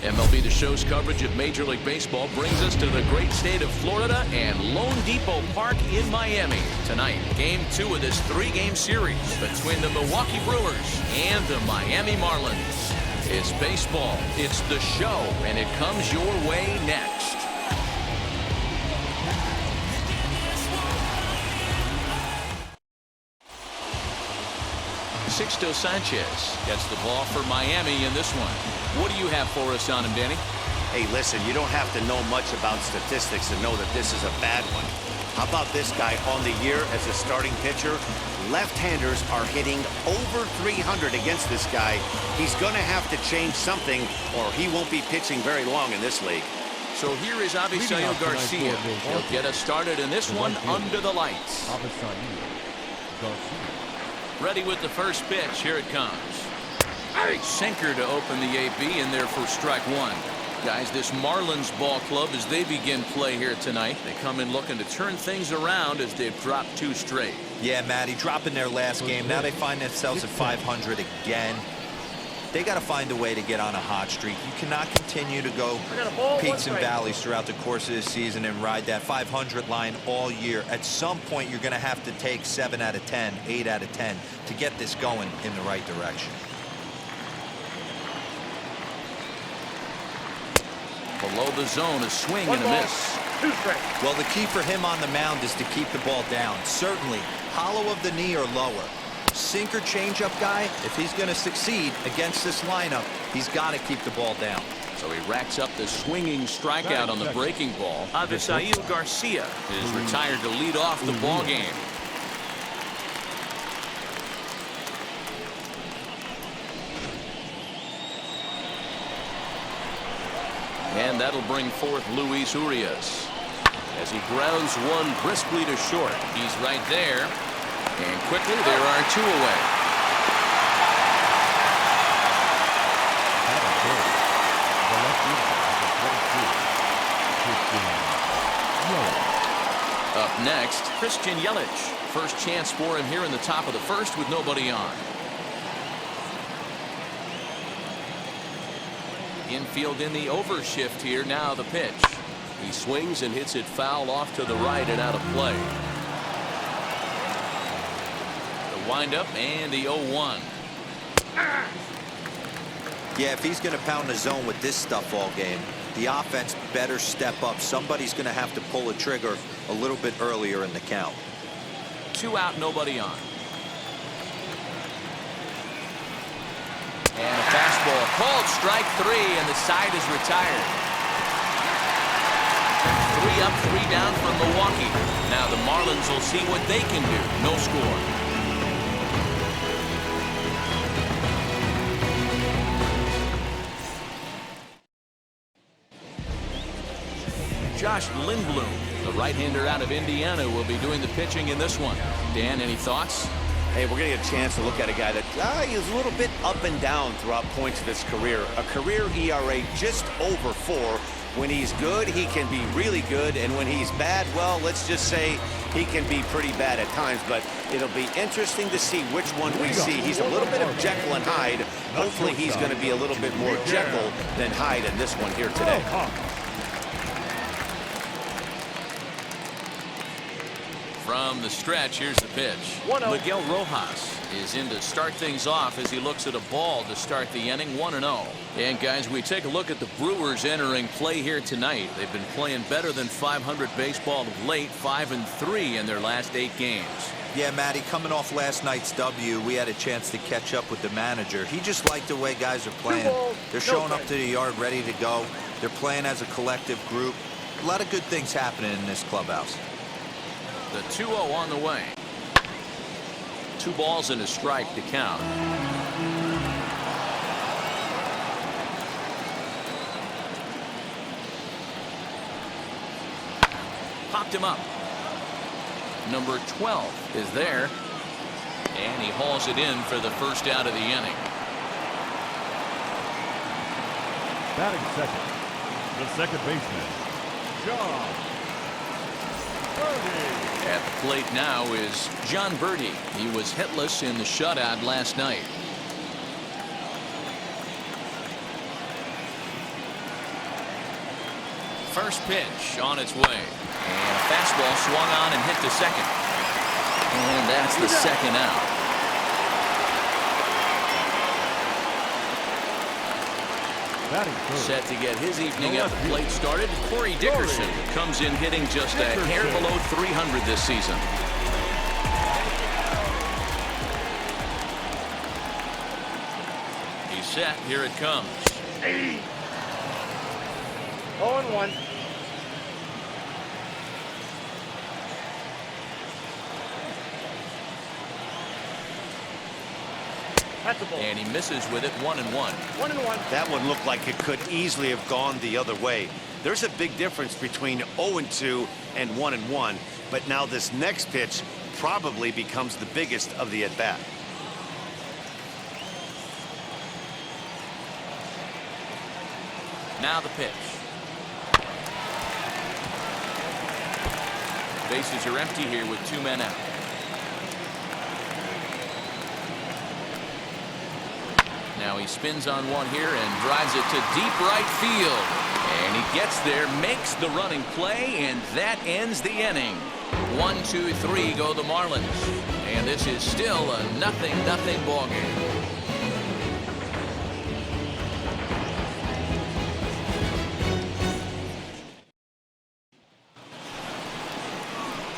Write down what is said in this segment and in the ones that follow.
MLB The Show's coverage of Major League Baseball brings us to the great state of Florida and Lone Depot Park in Miami. Tonight, Game 2 of this 3-game series between the Milwaukee Brewers and the Miami Marlins. It's baseball, it's the show, and it comes your way next. Sixto Sanchez gets the ball for Miami in this one. What do you have for us on him, Danny? Hey, listen, you don't have to know much about statistics to know that this is a bad one. How about this guy on the year as a starting pitcher? Left-handers are hitting over 300 against this guy. He's going to have to change something or he won't be pitching very long in this league. So here is Avisail Garcia. He'll get us started in this one under the lights. Ready with the first pitch. Here it comes. Sinker to open the AB in there for strike one. Guys, this Marlins ball club, as they begin play here tonight, they come in looking to turn things around as they've dropped 2 straight. Yeah, Matty, dropping their last game. Now they find themselves at 500 again. They got to find a way to get on a hot streak. You cannot continue to go peaks and valleys throughout the course of this season and ride that 500 line all year. At some point, you're going to have to take 7 out of 10, 8 out of 10 to get this going in the right direction. Below the zone, a swing and a miss. Well, the key for him on the mound is to keep the ball down. Certainly, hollow of the knee or lower. Sinker changeup guy, if he's going to succeed against this lineup, he's got to keep the ball down. So he racks up the swinging strikeout on the breaking ball. Avisail Garcia is retired to lead off the ball game. And that'll bring forth Luis Urias as he grounds one briskly to short. He's right there. And quickly, there are 2 away. Up next, Christian Yelich. First chance for him here in the top of the first with nobody on. Infield in the overshift here. Now the pitch. He swings and hits it foul off to the right and out of play. The windup and the 0-1. Yeah, if he's going to pound the zone with this stuff all game, the offense better step up. Somebody's going to have to pull a trigger a little bit earlier in the count. 2 out, nobody on. And a fastball called strike 3, and the side is retired. 3 up, 3 down for Milwaukee. Now the Marlins will see what they can do. No score. Josh Lindblom, the right-hander out of Indiana, will be doing the pitching in this one. Dan, any thoughts? Hey, we're going to get a chance to look at a guy that is a little bit up and down throughout points of his career. A career ERA just over 4. When he's good, he can be really good. And when he's bad, well, let's just say he can be pretty bad at times. But it'll be interesting to see which one we see. He's a little bit of Jekyll and Hyde. Hopefully he's going to be a little bit more Jekyll than Hyde in this one here today. From the stretch, here's the pitch. Miguel Rojas is in to start things off as he looks at a ball to start the inning. 1-0. And guys, we take a look at the Brewers entering play here tonight. They've been playing better than 500 baseball of late, 5-3 in their last 8 games. Yeah, Matty, coming off last night's W, we had a chance to catch up with the manager. He just liked the way guys are playing. They're showing up to the yard ready to go. They're playing as a collective group. A lot of good things happening in this clubhouse. The 2-0 on the way. 2 balls and a strike to count. Popped him up. Number 12 is there. And he hauls it in for the first out of the inning. Batting second, the second baseman, John Birdie. At the plate now is John Birdie. He was hitless in the shutout last night. First pitch on its way. And a fastball swung on and hit to second. And that's the second out. Set to get his evening at the plate started. Corey Dickerson comes in hitting just a hair below 300 this season. He's set. Here it comes. 0-1. And he misses with it. 1-1. 1-1. That one looked like it could easily have gone the other way. There's a big difference between 0-2 and 1-1, but now this next pitch probably becomes the biggest of the at-bat. Now the pitch. Bases are empty here with 2 men out. Now he spins on one here and drives it to deep right field. And he gets there, makes the running play, and that ends the inning. 1-2-3 go the Marlins. And this is still a 0-0 ball game.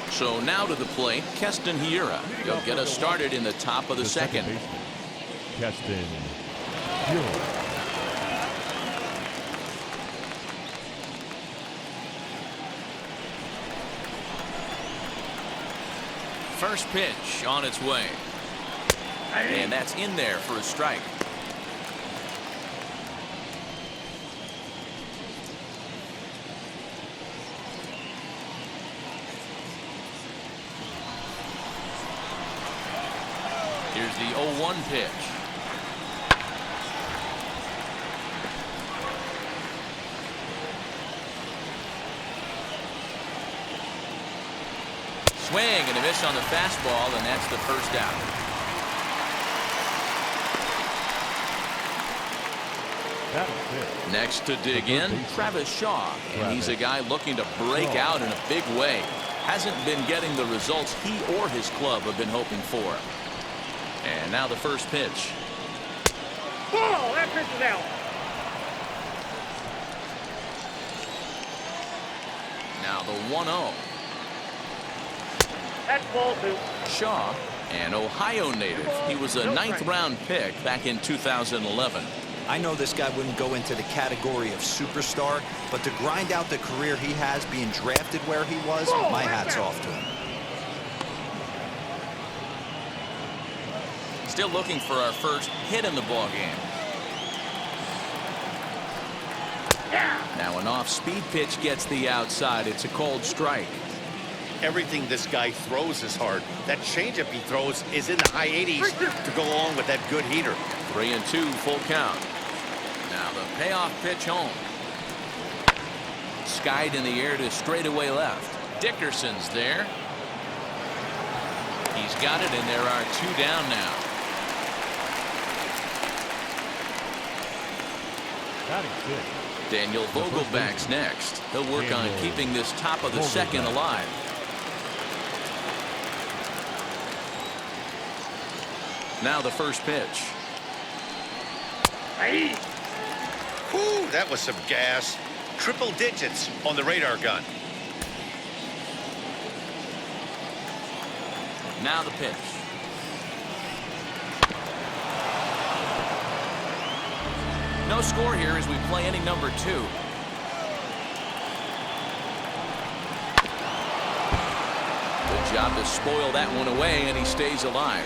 So now to the plate, Keston Hiura. He'll get us started in the top of the second. Keston Hiura. First pitch on its way. And that's in there for a strike. Here's the 0-1 pitch. Swing and a miss on the fastball, and that's the first out. Next to dig in, Travis Shaw, and he's a guy looking to break out in a big way. Hasn't been getting the results he or his club have been hoping for. And now the first pitch. Ball! That pitch is out. Now the 1-0. That's ball 2. Shaw, an Ohio native. He was a 9th round pick back in 2011. I know this guy wouldn't go into the category of superstar, but to grind out the career he has being drafted where he was, my hat's off to him. Still looking for our first hit in the ball game. Now an off-speed pitch gets the outside. It's a cold strike. Everything this guy throws is hard. That changeup he throws is in the high 80s to go along with that good heater. 3-2 full count. Now the payoff pitch home. Skied in the air to straightaway left. Dickerson's there. He's got it, and there are 2 down now. Daniel Vogelback's next. He'll work on keeping this top of the second alive. Now the first pitch. Whew, that was some gas. Triple digits on the radar gun. Now the pitch. No score here as we play inning number 2. Good job to spoil that one away, and he stays alive.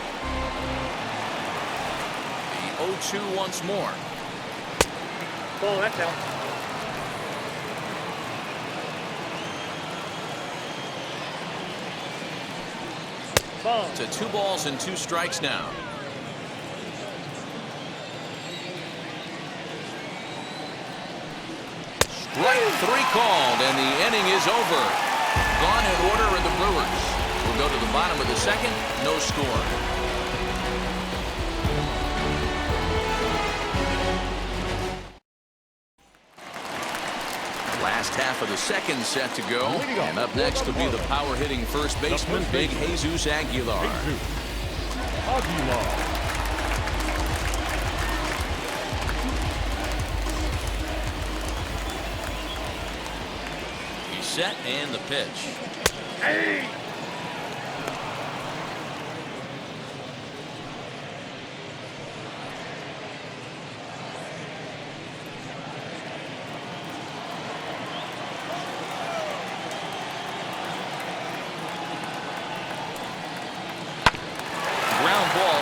The 0-2 once more. Ball, that's out. Ball. To 2 balls and 2 strikes now. Strike 3 called, and the inning is over. Gone in order are the Brewers. We'll go to the bottom of the second. No score. Last half of the second set to go. And up next will be the power-hitting first baseman, Big Jesus Aguilar. Aguilar. He's set and the pitch. Hey!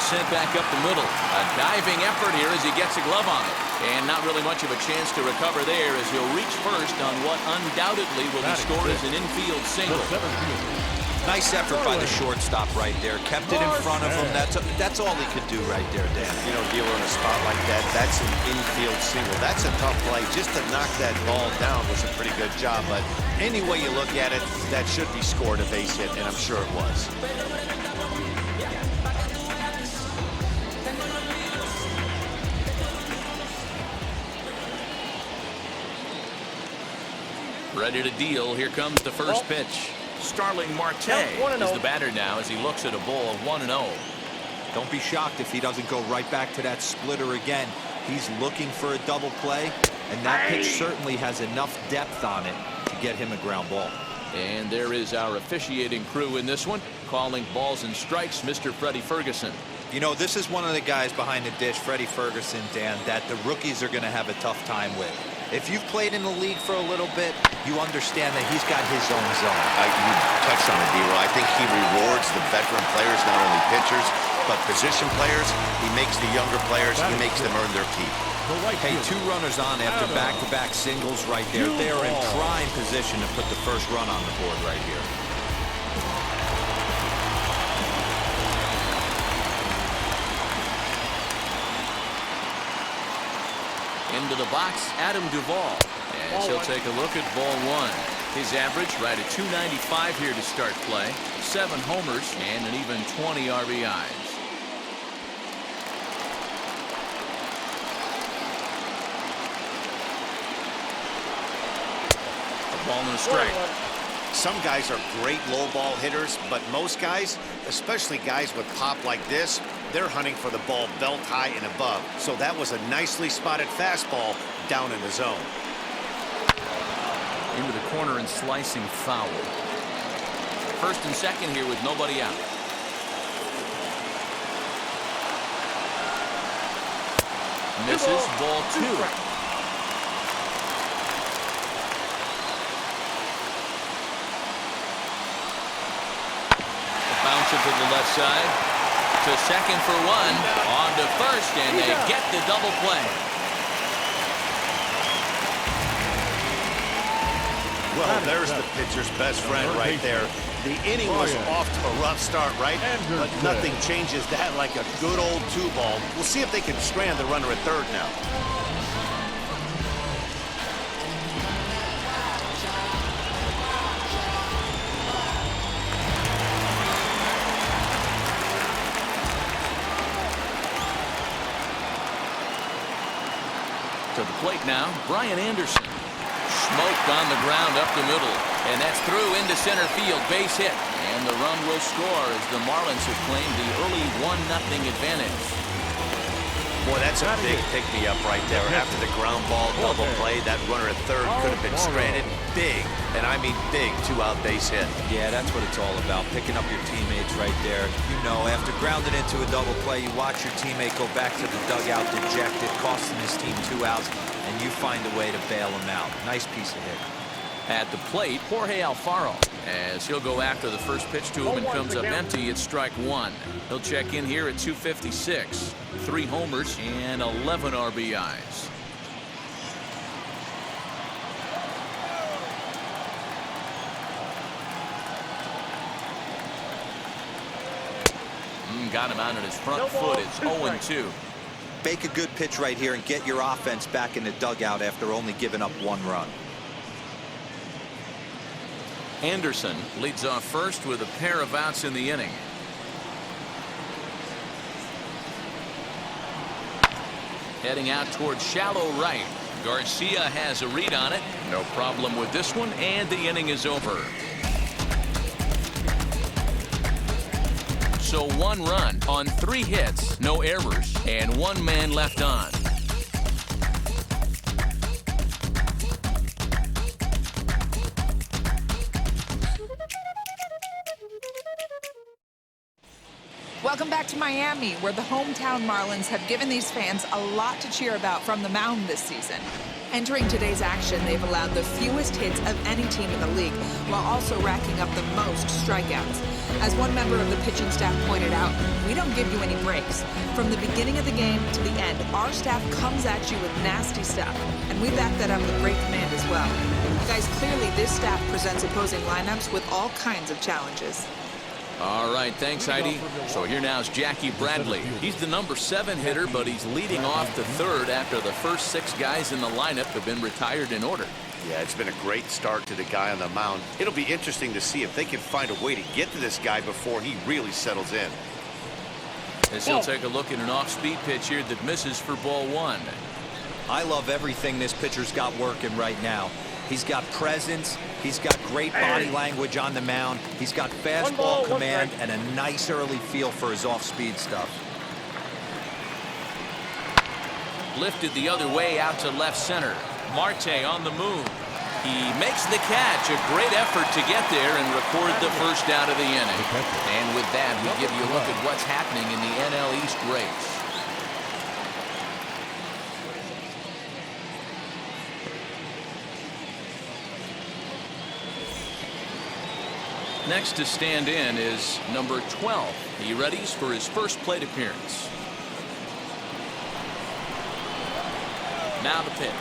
Sent back up the middle. A diving effort here as he gets a glove on it. And not really much of a chance to recover there as he'll reach first on what undoubtedly will be scored as an infield single. Nice effort by the shortstop right there. Kept it in front of him. That's all he could do right there, Dan. You know, dealer in a spot like that, that's an infield single. That's a tough play. Just to knock that ball down was a pretty good job. But any way you look at it, that should be scored a base hit, and I'm sure it was. Ready to deal. Here comes the first pitch. Starling Marte is the batter now as he looks at a ball of 1-0. Don't be shocked if he doesn't go right back to that splitter again. He's looking for a double play, and that pitch certainly has enough depth on it to get him a ground ball. And there is our officiating crew in this one, calling balls and strikes, Mr. Freddie Ferguson. You know, this is one of the guys behind the dish, Freddie Ferguson, Dan, that the rookies are going to have a tough time with. If you've played in the league for a little bit, you understand that he's got his own zone. You touched on it, D-Roll. I think he rewards the veteran players, not only pitchers, but position players. He makes the younger players, he makes them earn their keep. Hey, 2 runners on after back-to-back singles right there. They are in prime position to put the first run on the board right here. Into the box, Adam Duvall. As he'll take a look at ball 1. His average right at 295 here to start play. 7 homers and an even 20 RBIs. A ball and a strike. Some guys are great low ball hitters, but most guys, especially guys with pop like this, they're hunting for the ball belt high and above. So that was a nicely spotted fastball down in the zone. Into the corner and slicing foul. First and second here with nobody out. Misses, ball 2. Bounce it to the left side. To second for 1. On to first, and they get the double play. Well, there's the pitcher's best friend right there. The inning was off to a rough start, right? But nothing changes that like a good old 2-ball. We'll see if they can strand the runner at third now. To the plate now, Brian Anderson. Smoked on the ground up the middle. And that's through into center field. Base hit. And the run will score as the Marlins have claimed the early 1-0 advantage. Boy, that's a big pick-me-up right there. After the ground ball double play, that runner at third could have been stranded. Big, and I mean big, 2-out base hit. Yeah, that's what it's all about, picking up your teammates right there. You know, after grounding into a double play, you watch your teammate go back to the dugout dejected, costing his team 2 outs, and you find a way to bail him out. Nice piece of hit. At the plate, Jorge Alfaro, as he'll go after the first pitch to him and comes up empty at strike 1. He'll check in here at 256. 3 homers and 11 RBIs. Got him out on his front foot. It's 0-2. Make a good pitch right here and get your offense back in the dugout after only giving up 1 run. Anderson leads off first with a pair of outs in the inning. Heading out towards shallow right. Garcia has a read on it. No problem with this one, and the inning is over. So 1 run on 3 hits, no errors, and 1 man left on. Welcome back to Miami, where the hometown Marlins have given these fans a lot to cheer about from the mound this season. Entering today's action, they've allowed the fewest hits of any team in the league, while also racking up the most strikeouts. As one member of the pitching staff pointed out, we don't give you any breaks. From the beginning of the game to the end, our staff comes at you with nasty stuff, and we back that up with great command as well. Guys, clearly this staff presents opposing lineups with all kinds of challenges. All right, thanks, Heidi. So here now is Jackie Bradley. He's the number 7 hitter, but he's leading off the 3rd after the first 6 guys in the lineup have been retired in order. Yeah, it's been a great start to the guy on the mound. It'll be interesting to see if they can find a way to get to this guy before he really settles in. As he'll take a look at an off-speed pitch here that misses for ball 1. I love everything this pitcher's got working right now. He's got presence. He's got great body language on the mound. He's got fastball command and a nice early feel for his off-speed stuff. Lifted the other way out to left center. Marte on the move. He makes the catch. A great effort to get there and record the first out of the inning. And with that, we give you a look at what's happening in the NL East race. Next to stand in is number 12. He readies for his first plate appearance. Now the pitch.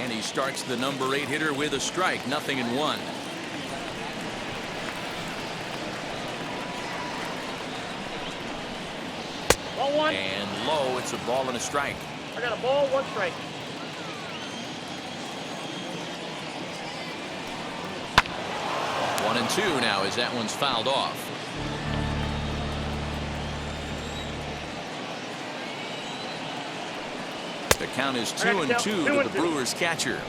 And he starts the number 8 hitter with a strike. 0-1. Ball 1. And low. It's a ball and a strike. I got a ball, 1 strike. One and 2 now as that one's fouled off. The count is 2-2 to the Brewers catcher.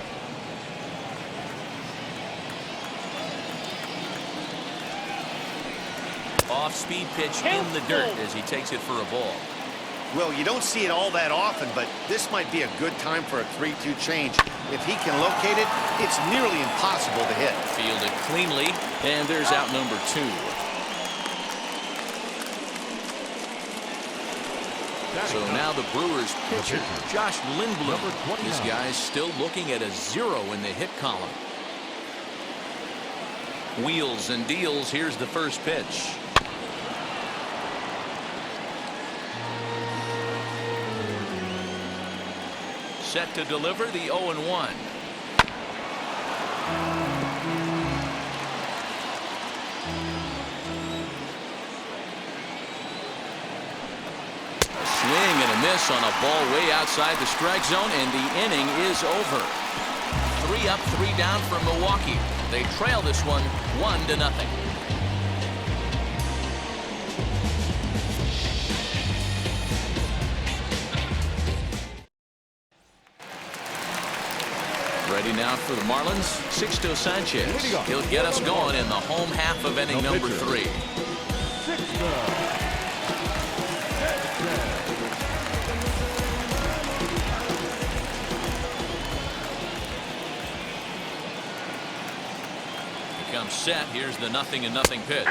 Off-speed pitch in the dirt as he takes it for a ball. Well, you don't see it all that often, but this might be a good time for a 3-2 change. If he can locate it, it's nearly impossible to hit. Fielded cleanly, and there's out number 2. So now the Brewers pitcher, Josh Lindblom. This guy's still looking at a 0 in the hit column. Wheels and deals. Here's the first pitch. Set to deliver the 0-1. Swing and a miss on a ball way outside the strike zone, and the inning is over. 3 up, 3 down for Milwaukee. They trail this one 1-0. Ready now for the Marlins, Sixto Sanchez. He'll get us going in the home half of inning number 3. He comes set. Here's the 0-0 pitch.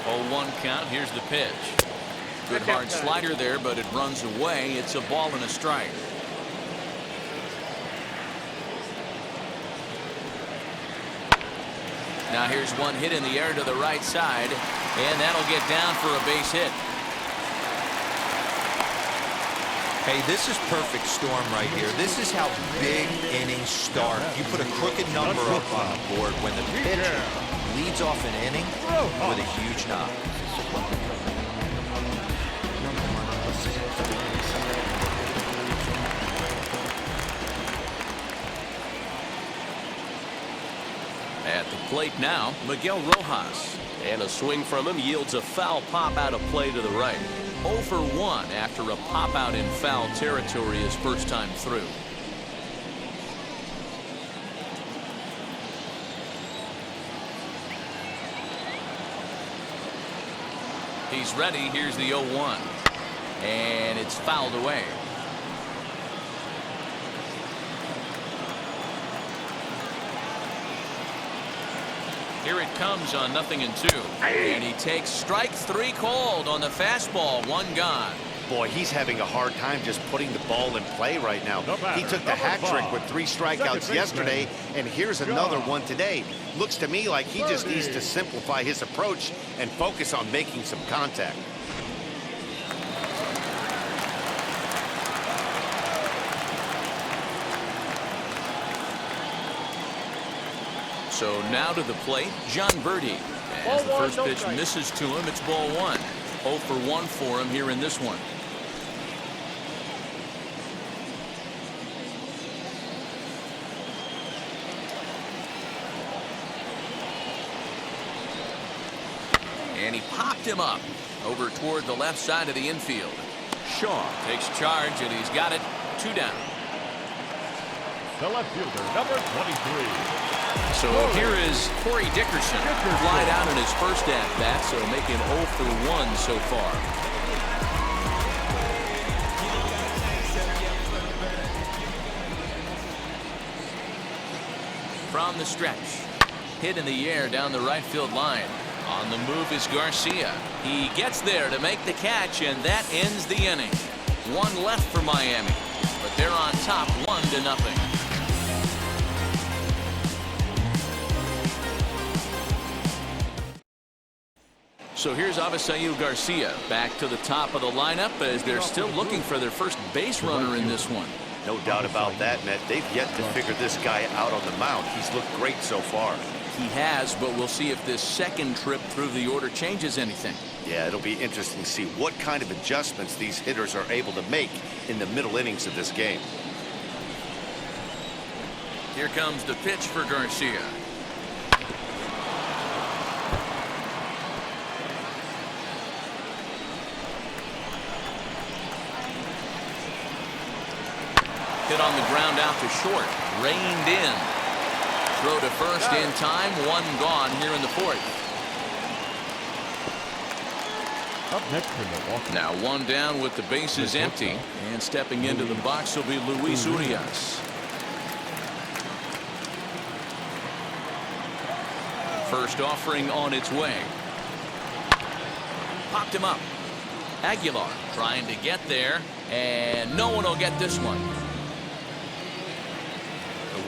Oh, 1 count. Here's the pitch. Good hard slider there, but it runs away. It's a ball and a strike. Now here's one hit in the air to the right side, and that'll get down for a base hit. Hey, this is perfect storm right here. This is how big innings start. You put a crooked number up on the board when the pitcher leads off an inning with a huge knock. At the plate now, Miguel Rojas. And a swing from him yields a foul pop out of play to the right. 0 for 1 after a pop out in foul territory his first time through. He's ready. Here's the 0-1. And it's fouled away. Here it comes on 0-2. And he takes strike 3 called on the fastball. 1 gone. Boy, he's having a hard time just putting the ball in play right now. He took the hat trick with 3 strikeouts yesterday, and here's another one today. Looks to me like he just needs to simplify his approach and focus on making some contact. So now to the plate, John Birdie. As the first pitch misses to him, it's ball 1. 0 for 1 for him here in this one. And he popped him up over toward the left side of the infield. Shaw takes charge, and he's got it. 2 down. The left fielder, number 23. So here is Corey Dickerson. Flied out in his first at-bat, so making 0 for 1 so far. From the stretch. Hit in the air down the right field line. On the move is Garcia. He gets there to make the catch, and that ends the inning. 1 left for Miami, but they're on top 1-0. So here's Avisail Garcia back to the top of the lineup as they're still looking for their first base runner in this one. No doubt about that, Matt. They've yet to figure this guy out on the mound. He's looked great so far. He has, but we'll see if this second trip through the order changes anything. Yeah, it'll be interesting to see what kind of adjustments these hitters are able to make in the middle innings of this game. Here comes the pitch for Garcia. Hit on the ground out to short. Reined in. Throw to first in time. 1 gone here in the 4th. Up next for Milwaukee. Now 1 down with the bases empty. And stepping into the box will be Luis Urias. First offering on its way. Popped him up. Aguilar trying to get there. And no one will get this one.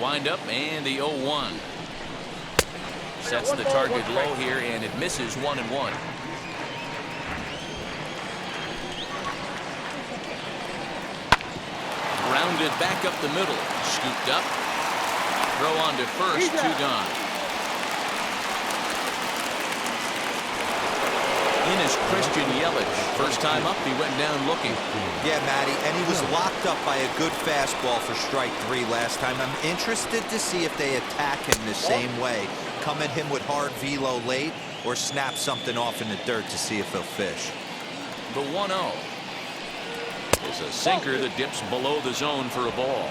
Wind up and the 0-1 sets the target low here, and it misses 1-1. Grounded back up the middle, scooped up, throw on to first, 2 gone. In is Christian Yelich. First time up, he went down looking. Yeah, Matty, and he was locked up by a good fastball for strike 3 last time. I'm interested to see if they attack him the same way. Come at him with hard velo late or snap something off in the dirt to see if he'll fish. The 1-0 is a sinker that dips below the zone for a ball.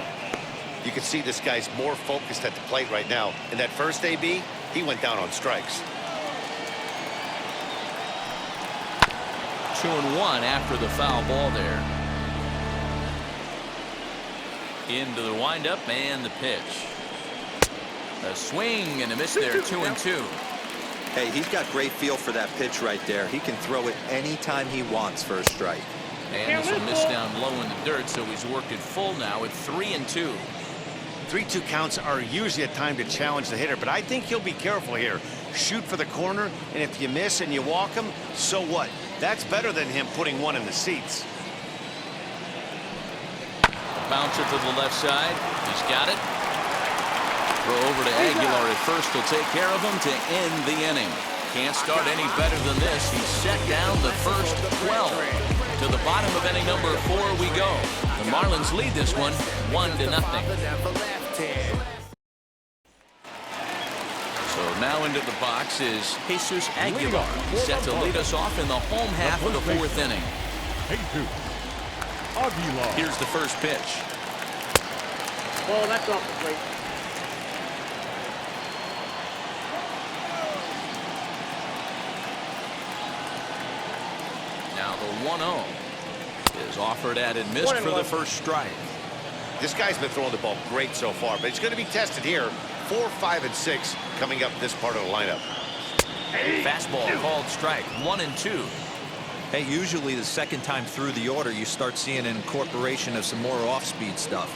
You can see this guy's more focused at the plate right now. In that first AB, he went down on strikes. 2-1 after the foul ball there. Into the windup and the pitch. A swing and a miss there. 2-2. Hey, he's got great feel for that pitch right there. He can throw it anytime he wants for a strike. And this will miss down low in the dirt, so he's worked it full now at 3-2. 3-2 counts are usually a time to challenge the hitter, but I think he'll be careful here. Shoot for the corner, and if you miss and you walk him, so what? That's better than him putting one in the seats. Bouncer to the left side. He's got it. Throw over to Aguilar at first. He'll take care of him to end the inning. Can't start any better than this. He's set down the first 12. To the bottom of inning number 4 we go. The Marlins lead this one 1-0. So Now into the box is Jesus Aguilar, set to lead us off in the home half of the fourth inning. Jesus Aguilar. Here's the first pitch. Ball, that's off the plate. Now the 1-0 is offered at and missed for the first strike. This guy's been throwing the ball great so far, but he's going to be tested here. 4, 5, and 6 coming up this part of the lineup. Fastball called strike, 1-2. Hey, usually the second time through the order, you start seeing an incorporation of some more off-speed stuff.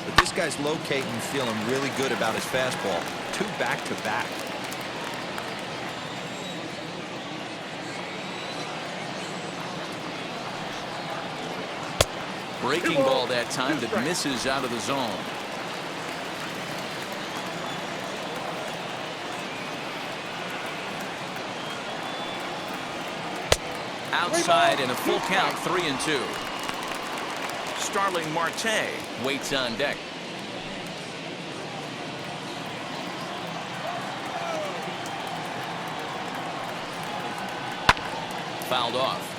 But this guy's locating and feeling really good about his fastball. 2 back-to-back. Breaking ball that time that misses out of the zone. Outside and a full count, 3-2. Starling Marte waits on deck. Fouled off.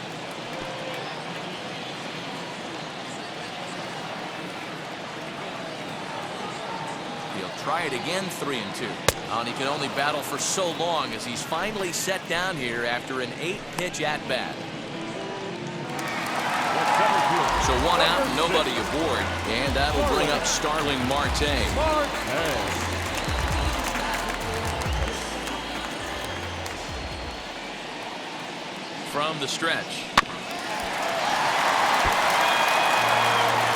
He'll try it again, 3-2. And he can only battle for so long as he's finally set down here after an 8-pitch at-bat. So 1 out, nobody aboard, and that'll bring up Starling Marte. From the stretch.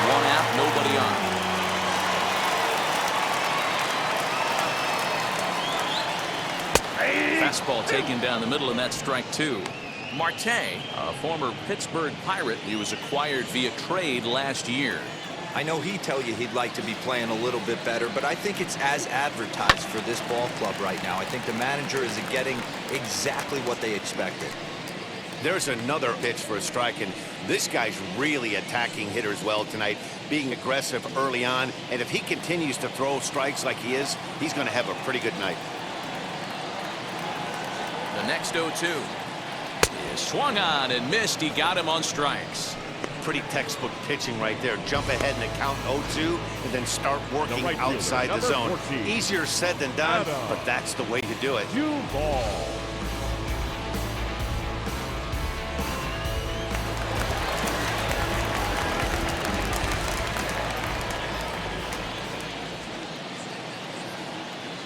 1 out, nobody on. Fastball taken down the middle, and that's strike 2. Marte, a former Pittsburgh Pirate, he was acquired via trade last year. I know he'd tell you he'd like to be playing a little bit better, but I think it's as advertised for this ball club right now. I think the manager is getting exactly what they expected. There's another pitch for a strike, and this guy's really attacking hitters well tonight, being aggressive early on, and if he continues to throw strikes like he is, he's going to have a pretty good night. The next 0-2 is swung on and missed. He got him on strikes. Pretty textbook pitching right there. Jump ahead in the count 0-2 and then start working outside the zone. 14. Easier said than done, but that's the way to do it. Ball.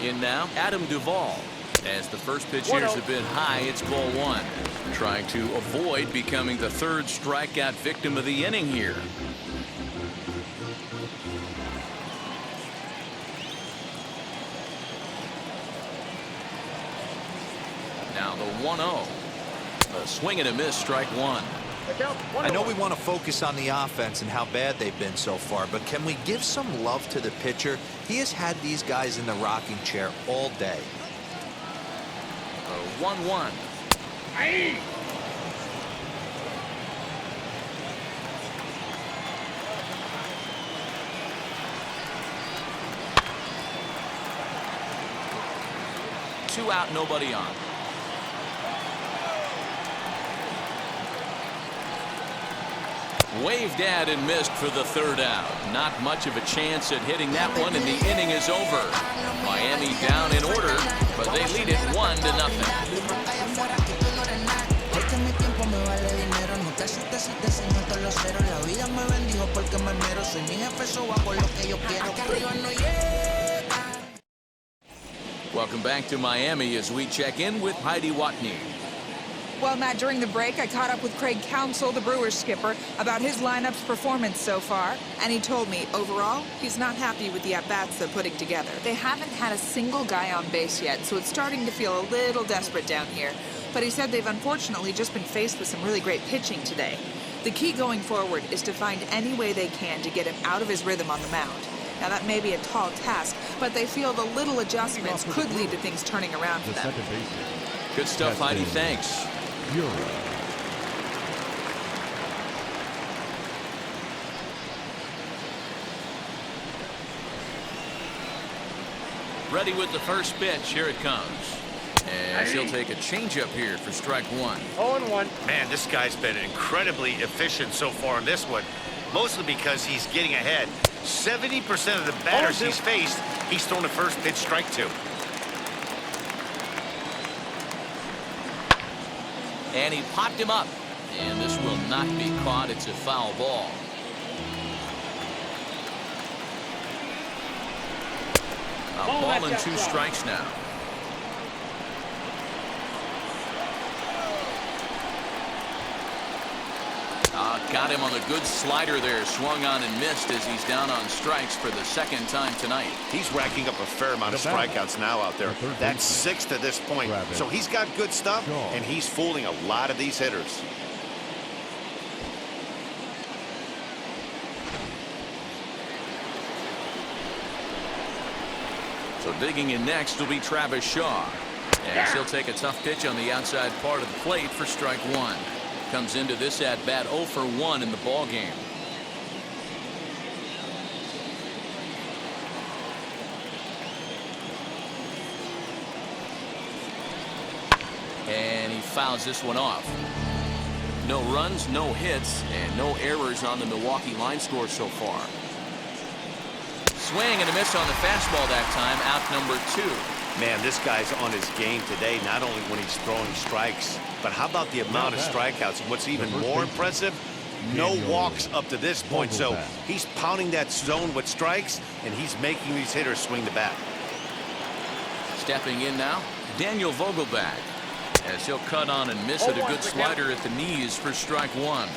In now, Adam Duvall. As the first pitch here has been high, it's ball 1. Trying to avoid becoming the 3rd strikeout victim of the inning here. Now the 1-0. A swing and a miss, strike 1. I know we want to focus on the offense and how bad they've been so far, but can we give some love to the pitcher? He has had these guys in the rocking chair all day. 1-1. Hey! Two out, nobody on. Waved at and missed for the 3rd out. Not much of a chance at hitting that one, and the inning is over. Miami down in order, but they lead it 1-0. Welcome back to Miami as we check in with Heidi Watney. Well, Matt, during the break, I caught up with Craig Counsell, the Brewers skipper, about his lineup's performance so far. And he told me, overall, he's not happy with the at-bats they're putting together. They haven't had a single guy on base yet, so it's starting to feel a little desperate down here. But he said they've unfortunately just been faced with some really great pitching today. The key going forward is to find any way they can to get him out of his rhythm on the mound. Now, that may be a tall task, but they feel the little adjustments could lead to things turning around for them. Good stuff, Heidi. Thanks. Ready with the first pitch. Here it comes. As he'll take a changeup here for strike one. 0-1. Man, this guy's been incredibly efficient so far in this one, mostly because he's getting ahead. 70% of the batters he's faced, he's thrown a first pitch strike to. And he popped him up. And this will not be caught. It's a foul ball. A ball and 2 strikes now. Got him on a good slider there. Swung on and missed as he's down on strikes for the second time tonight. He's racking up a fair amount of strikeouts now out there. That's 6 to this point. So he's got good stuff, and he's fooling a lot of these hitters. So digging in next will be Travis Shaw. As he'll take a tough pitch on the outside part of the plate for strike one. Comes into this at bat 0 for 1 in the ball game. And he fouls this one off. No runs, no hits, and no errors on the Milwaukee line score so far. Swing and a miss on the fastball that time. Out number 2. Man, this guy's on his game today, not only when he's throwing strikes, but how about the amount of strikeouts? And what's even more impressive, no walks up to this point. So he's pounding that zone with strikes, and he's making these hitters swing the bat. Stepping in now, Daniel Vogelbach. As he'll cut on and miss it, a good slider at the knees for strike one.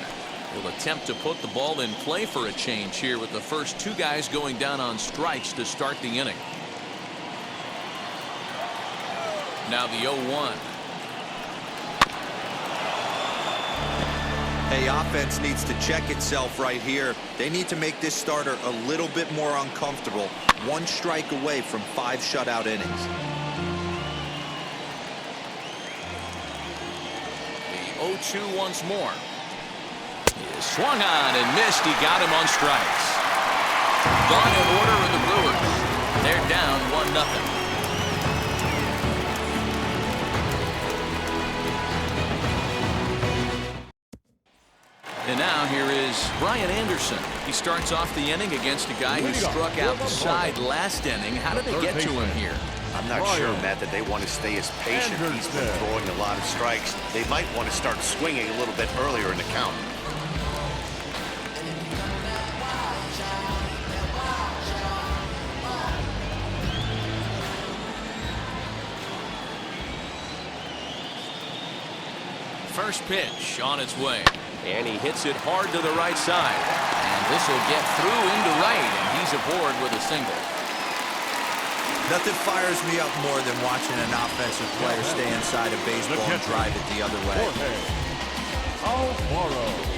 He'll attempt to put the ball in play for a change here with the first 2 guys going down on strikes to start the inning. Now the 0-1. Hey, offense needs to check itself right here. They need to make this starter a little bit more uncomfortable. 1 strike away from 5 shutout innings. The 0-2 once more. He swung on and missed. He got him on strikes. Gone in order of the Brewers. They're down 1-0. And now here is Brian Anderson. He starts off the inning against a guy who struck out the side last inning. How did they get to him here? I'm not sure, Matt, that they want to stay as patient. He's been throwing a lot of strikes. They might want to start swinging a little bit earlier in the count. First pitch on its way. And he hits it hard to the right side. And this will get through into right, and he's aboard with a single. Nothing fires me up more than watching an offensive player stay inside a baseball and drive it the other way. Alvaro.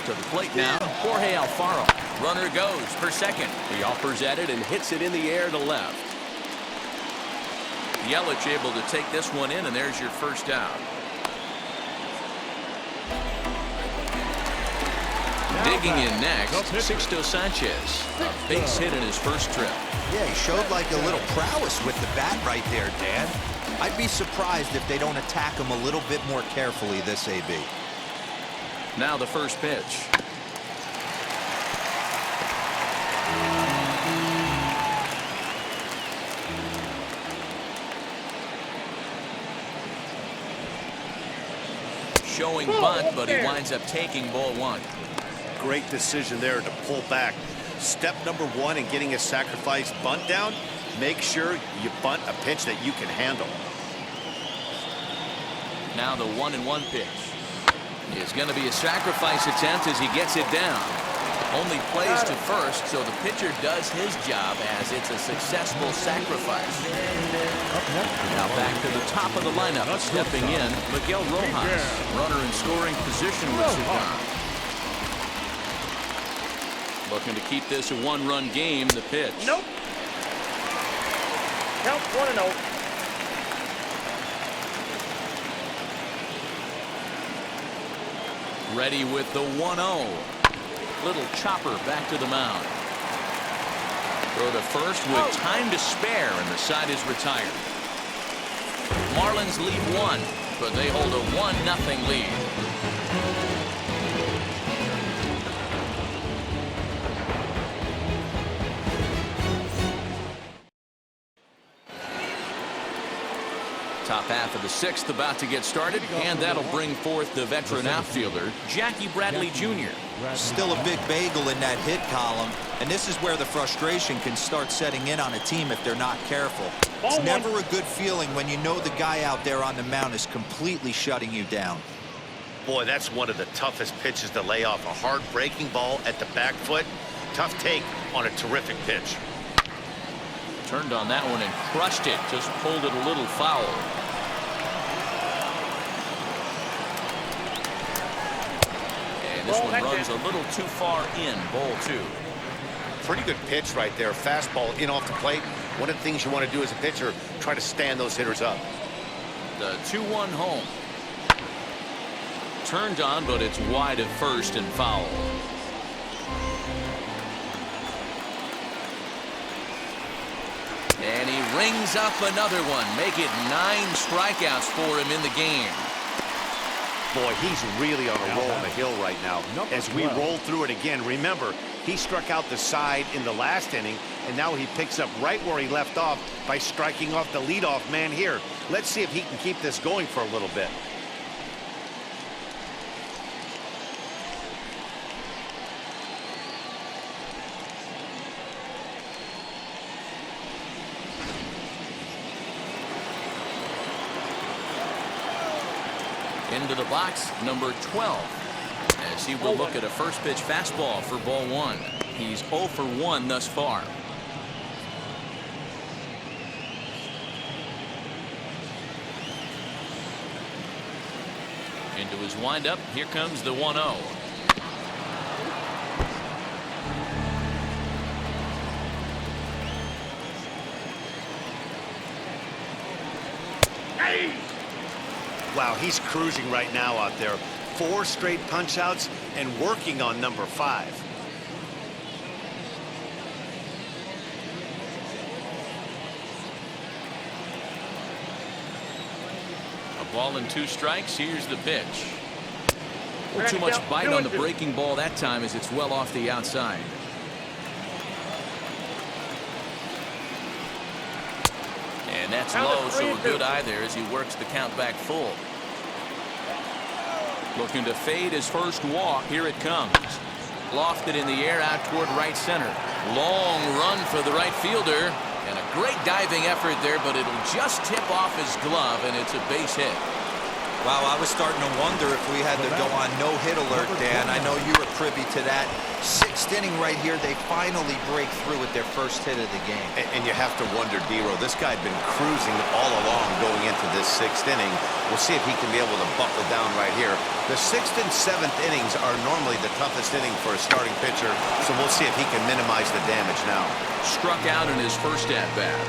To the plate now, Jorge Alfaro. Runner goes for second. He offers at it and hits it in the air to left. Yelich able to take this one in, and there's your first out. Digging in next, Sixto Sanchez. A base hit in his first trip. Yeah, he showed like a little prowess with the bat right there, Dan. I'd be surprised if they don't attack him a little bit more carefully this AB. Now the first pitch. Showing bunt, but he winds up taking ball 1. Great decision there to pull back. Step number 1 in getting a sacrifice bunt down, make sure you bunt a pitch that you can handle. Now the 1-1 pitch. Is going to be a sacrifice attempt as he gets it down. Only plays to first, so the pitcher does his job as it's a successful sacrifice. Now back to the top of the lineup. Stepping in, Miguel Rojas. Runner in scoring position with Cigar. Looking to keep this a 1-run game. The pitch. Nope. Count 1-0. Ready with the 1-0. Little chopper back to the mound. Throw to first with time to spare, and the side is retired. Marlins lead 1, but they hold a 1-0 lead. Top half of the 6th about to get started, and that'll bring forth the veteran outfielder, Jackie Bradley Jr. Still a big bagel in that hit column, and this is where the frustration can start setting in on a team if they're not careful. It's never a good feeling when you know the guy out there on the mound is completely shutting you down. Boy, that's one of the toughest pitches to lay off. A hard breaking ball at the back foot. Tough take on a terrific pitch. Turned on that one and crushed it. Just pulled it a little foul. And this one runs a little too far in. Ball 2. Pretty good pitch right there. Fastball in off the plate. One of the things you want to do as a pitcher, try to stand those hitters up. The 2-1 home. Turned on, but it's wide at first and foul. And he rings up another one. Make it 9 strikeouts for him in the game. Boy, he's really on a roll on the hill right now. As we roll through it again, remember, he struck out the side in the last inning, and now he picks up right where he left off by striking off the leadoff man here. Let's see if he can keep this going for a little bit. Into the box, number 12, as he will look at a first pitch fastball for ball 1. He's 0 for 1 thus far. Into his windup, here comes the 1-0. Wow, he's cruising right now out there. 4 straight punch outs and working on number 5. A ball and 2 strikes. Here's the pitch. Not too much bite on the breaking ball that time as it's well off the outside. And that's low, so a good eye there as he works the count back full. Looking to fade his first walk. Here it comes. Lofted in the air out toward right center. Long run for the right fielder. And a great diving effort there, but it'll just tip off his glove, and it's a base hit. Wow, I was starting to wonder if we had to go on no-hit alert, Dan. I know you were privy to that. 6th inning right here, they finally break through with their first hit of the game. And you have to wonder, D-Row, this guy had been cruising all along going into this 6th inning. We'll see if he can be able to buckle down right here. The 6th and 7th innings are normally the toughest inning for a starting pitcher, so we'll see if he can minimize the damage now. Struck out in his first at-bat.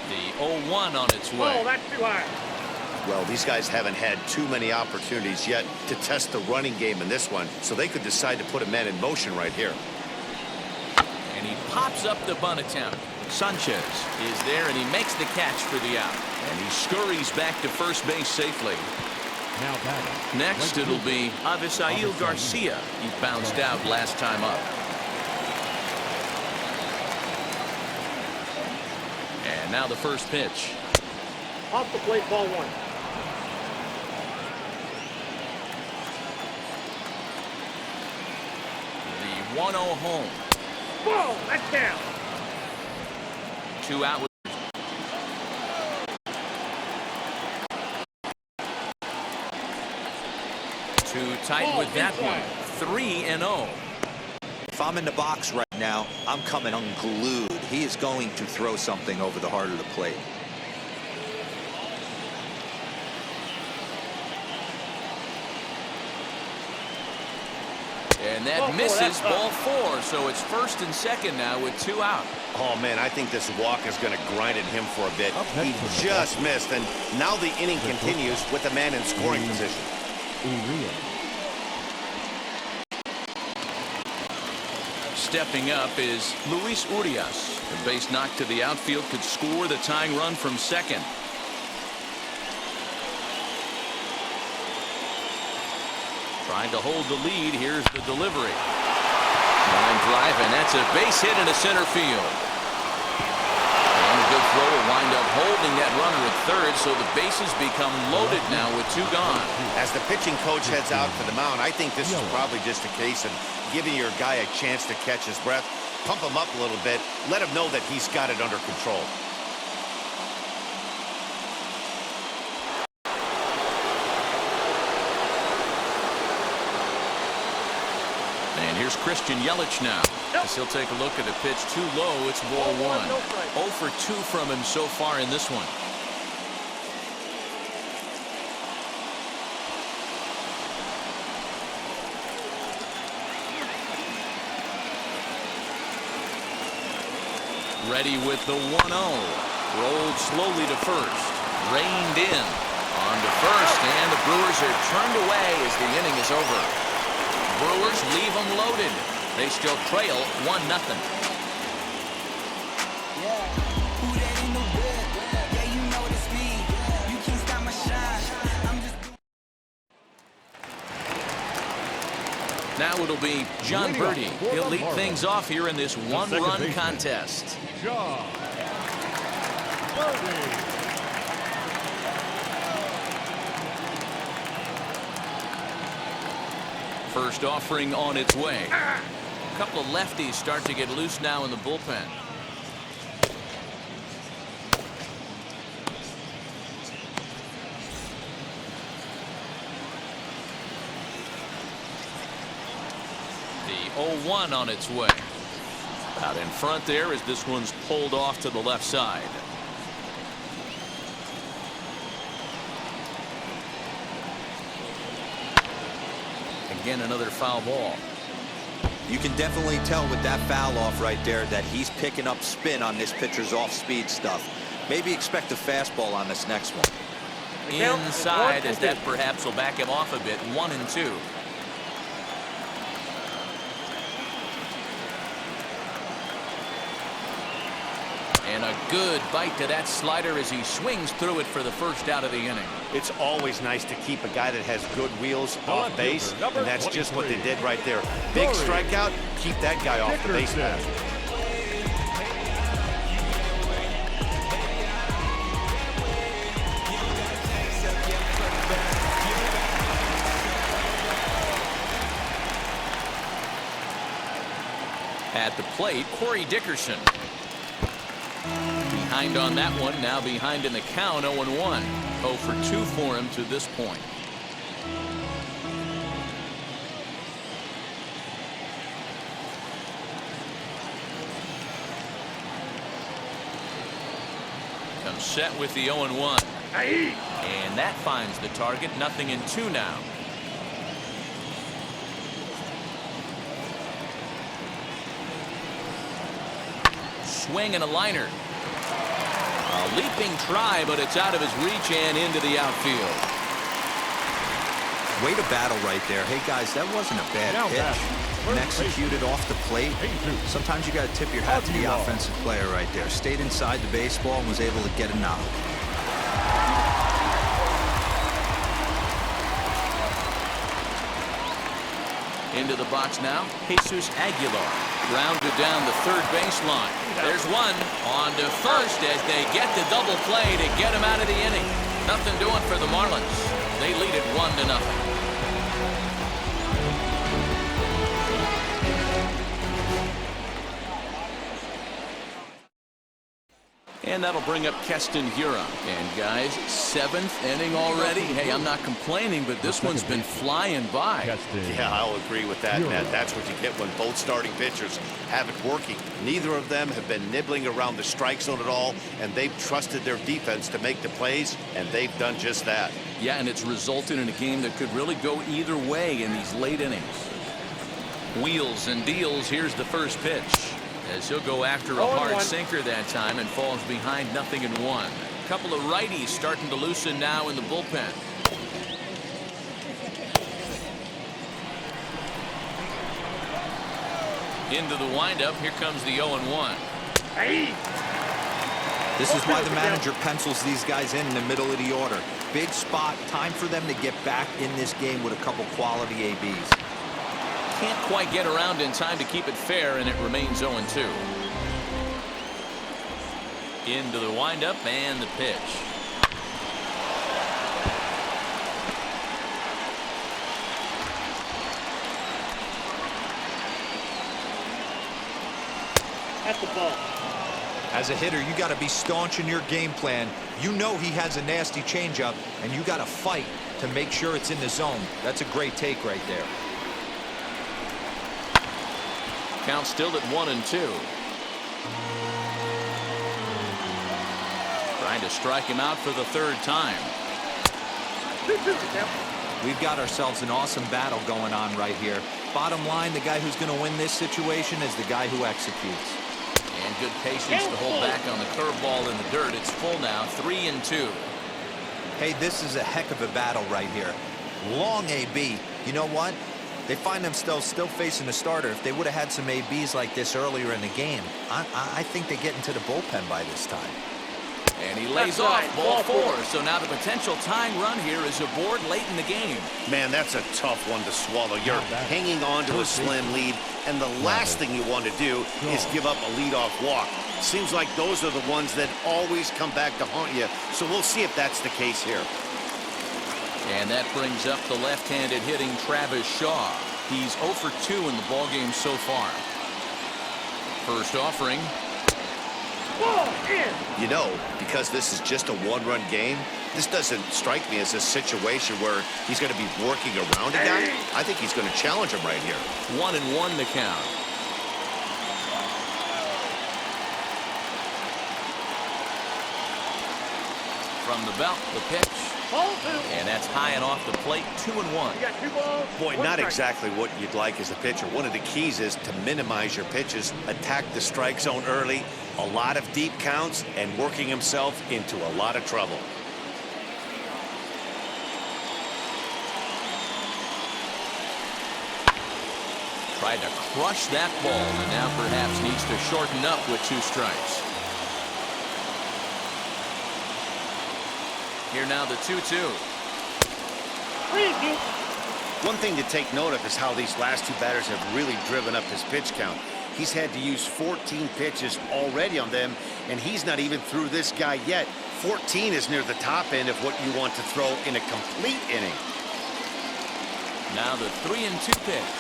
The 0-1 on its way. Oh, that's too high. Well, these guys haven't had too many opportunities yet to test the running game in this one, so they could decide to put a man in motion right here. And he pops up the bunt attempt. Sanchez is there, and he makes the catch for the out. And he scurries back to first base safely. Now batting. Next, it'll be Avisail Garcia. He bounced out last time up. And now the first pitch. Off the plate, ball 1. The 1-0 home. Whoa, that's down. 2 out. Too tight with that one. 3-0. If I'm in the box right now, I'm coming unglued. He is going to throw something over the heart of the plate. And And that misses ball 4, so it's first and second now with 2 out. Oh, man, I think this walk is going to grind at him for a bit. He just missed, and now the inning continues with a man in scoring position. Stepping up is Luis Urias. The base knock to the outfield could score the tying run from second. Trying to hold the lead. Here's the delivery. Line drive, and that's a base hit into center field. And a good throw will wind up holding that runner at third, so the bases become loaded now with 2 gone. As the pitching coach heads out for the mound, I think this is probably just a case of giving your guy a chance to catch his breath, pump him up a little bit, let him know that he's got it under control. And here's Christian Yelich now. As he'll take a look at a pitch too low. It's ball 1. 0 for 2 from him so far in this one. Ready with the 1-0. Rolled slowly to first. Reined in. On to first, and the Brewers are turned away as the inning is over. Brewers leave them loaded. They still trail 1-0. Now it'll be John Birdie. He'll lead things off here in this 1-run contest. John Birdie. First offering on its way. A couple of lefties start to get loose now in the bullpen. The 0-1 on its way. Out in front there as this one's pulled off to the left side. Again, another foul ball. You can definitely tell with that foul off right there that he's picking up spin on this pitcher's off-speed stuff. Maybe expect a fastball on this next one. Inside, as that perhaps will back him off a bit. 1-2. And a good bite to that slider as he swings through it for the first out of the inning. It's always nice to keep a guy that has good wheels off base, and that's just what they did right there. Big strikeout, keep that guy off the base path. At the plate, Corey Dickerson. Behind on that one, now behind in the count, 0-1. 0 for 2 for him to this point. Comes set with the 0-1. And that finds the target. 0-2 now. Swing and a liner. A leaping try, but it's out of his reach and into the outfield. Way to battle right there. Hey, guys, that wasn't a bad pitch. And executed off the plate. Sometimes you got to tip your hat to the offensive player right there. Stayed inside the baseball and was able to get a knock. Into the box now, Jesus Aguilar. Grounded down the third baseline. There's one. On to first as they get the double play to get him out of the inning. Nothing doing for the Marlins. They lead it 1-0. And that'll bring up Keston Hiura. And guys, 7th inning already. Hey, I'm not complaining, but this one's been flying by. Yeah, I'll agree with that, Matt. That's what you get when both starting pitchers have it working. Neither of them have been nibbling around the strike zone at all, and they've trusted their defense to make the plays, and they've done just that. Yeah, and it's resulted in a game that could really go either way in these late innings. Wheels and deals. Here's the first pitch, as he'll go after a hard sinker that time and falls behind 0-1. A couple of righties starting to loosen now in the bullpen. Into the windup. Here comes the 0-1. Hey. This is why the manager pencils these guys in the middle of the order. Big spot. Time for them to get back in this game with a couple quality ABs. Can't quite get around in time to keep it fair, and it remains 0-2. Into the windup and the pitch. That's the ball. As a hitter, you got to be staunch in your game plan. You know he has a nasty changeup, and you got to fight to make sure it's in the zone. That's a great take right there. Count still at 1-2. Trying to strike him out for the third time. We've got ourselves an awesome battle going on right here. Bottom line, the guy who's going to win this situation is the guy who executes. And good patience to hold back on the curveball in the dirt. It's full now, 3-2. Hey, this is a heck of a battle right here. Long AB. You know what? They find themselves still facing the starter. If they would have had some ABs like this earlier in the game, I think they get into the bullpen by this time. And he lays off ball 4. So now the potential tying run here is aboard late in the game. Man, that's a tough one to swallow. You're hanging on to a slim lead, and the last thing you want to do is give up a leadoff walk. Seems like those are the ones that always come back to haunt you. So we'll see if that's the case here. And that brings up the left-handed hitting Travis Shaw. He's 0 for 2 in the ballgame so far. First offering. Ball in. You know, because this is just a one-run game, this doesn't strike me as a situation where he's going to be working around a guy. I think he's going to challenge him right here. 1-1 the count. From the belt, the pitch. Ball 2. And that's high and off the plate, 2-1. You got 2 balls. Boy, one not strike. exactly what you'd like as a pitcher. One of the keys is to minimize your pitches, attack the strike zone early, a lot of deep counts, and working himself into a lot of trouble. Tried to crush that ball, and now perhaps needs to shorten up with 2 strikes. Here now the 2-2. One thing to take note of is how these last 2 batters have really driven up his pitch count. He's had to use 14 pitches already on them, and he's not even through this guy yet. 14 is near the top end of what you want to throw in a complete inning. Now the 3-2 pitch.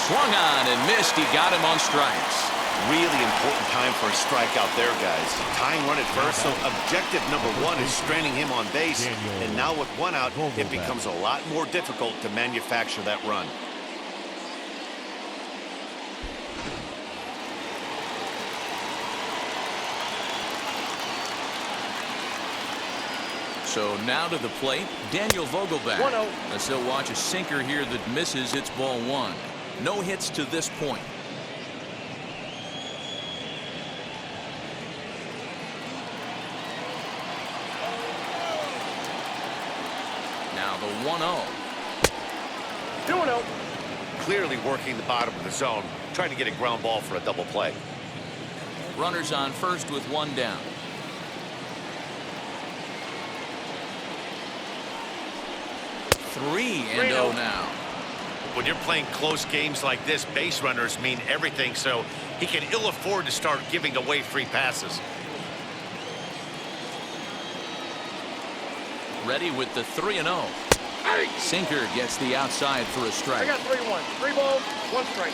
Swung on and missed. He got him on strikes. Really important time for a strikeout there, guys. Tying run at first, so objective number 1 is straining him on base. And now with 1 out, it becomes a lot more difficult to manufacture that run. So now to the plate, Daniel Vogelback. 1-0. As he'll watch a sinker here that misses. It's ball 1. No hits to this point. Now the 1-0. 2-0. Clearly working the bottom of the zone, trying to get a ground ball for a double play. Runners on first with 1 down. 3-0 now. When you're playing close games like this, base runners mean everything, so he can ill afford to start giving away free passes. Ready with the 3-0. Sinker gets the outside for a I strike. got 3-1. 3 balls, 1 strike.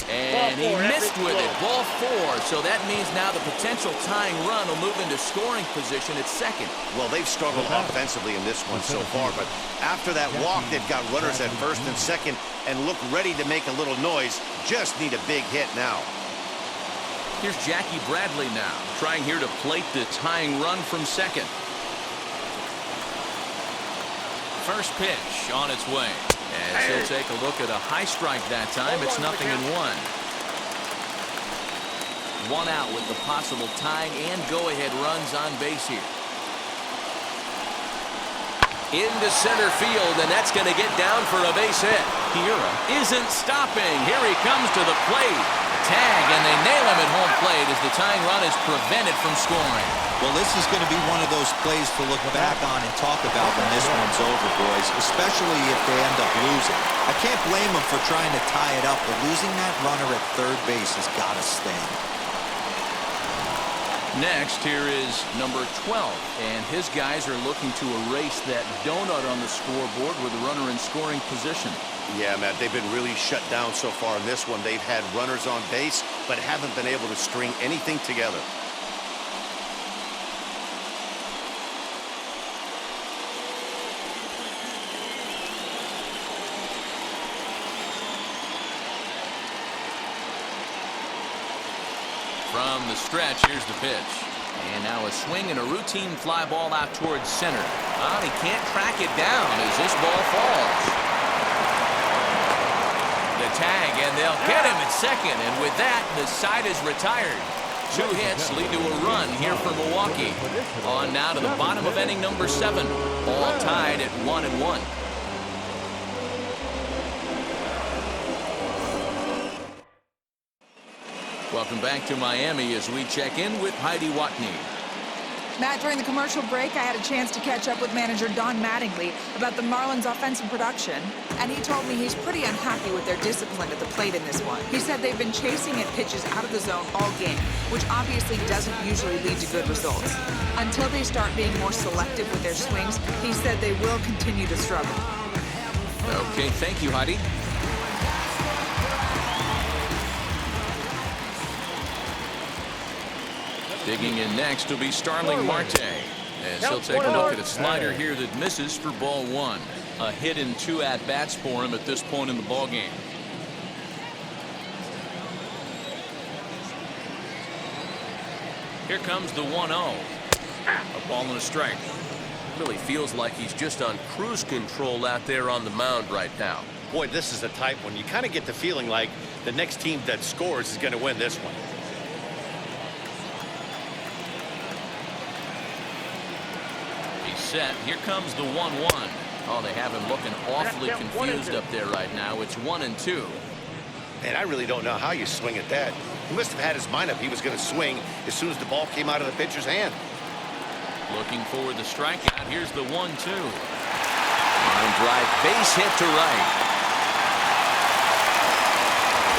And he Ball 4, missed every with it. throw. Ball 4. So that means now the potential tying run will move into scoring position at second. Well, they've struggled offensively in this one so far, but after that walk, they've got runners at first and second and look ready to make a little noise. Just need a big hit now. Here's Jackie Bradley now, trying here to plate the tying run from second. First pitch on its way. As he'll take a look at a high strike that time. It's 0-1. One out with the possible tying and go-ahead runs on base here. Into center field, and that's going to get down for a base hit. Hiura isn't stopping. Here he comes to the plate. Tag, and they nail him at home plate as the tying run is prevented from scoring. Well, this is going to be one of those plays to look back on and talk about when this one's over, boys, especially if they end up losing. I can't blame them for trying to tie it up, but losing that runner at third base has got to sting. Next, here is number 12, and his guys are looking to erase that donut on the scoreboard with a runner in scoring position. Yeah, Matt, they've been really shut down so far in this one. They've had runners on base, but haven't been able to string anything together. From the stretch, here's the pitch. And now a swing and a routine fly ball out towards center. Well, he can't track it down as this ball falls. The tag, and they'll get him at second. And with that, the side is retired. 2 hits lead to a run here for Milwaukee. On now to the bottom of inning number 7. All tied at 1-1. Welcome back to Miami as we check in with Heidi Watney. Matt, during the commercial break, I had a chance to catch up with manager Don Mattingly about the Marlins' offensive production, and he told me he's pretty unhappy with their discipline at the plate in this one. He said they've been chasing at pitches out of the zone all game, which obviously doesn't usually lead to good results. Until they start being more selective with their swings, he said they will continue to struggle. Okay, thank you, Heidi. Digging in next will be Starling Marte, as he'll take a look at a slider here that misses for ball 1. A hit and 2 at-bats for him at this point in the ballgame. Here comes the 1-0. A ball and a strike. Really feels like he's just on cruise control out there on the mound right now. Boy, this is a tight one. You kind of get the feeling like the next team that scores is going to win this one. Set. Here comes the 1-1. Oh, they have him looking awfully confused up there right now. It's 1-2. And I really don't know how you swing at that. He must have had his mind up he was going to swing as soon as the ball came out of the pitcher's hand. Looking for the strikeout. Here's the 1-2. Line drive, base hit to right.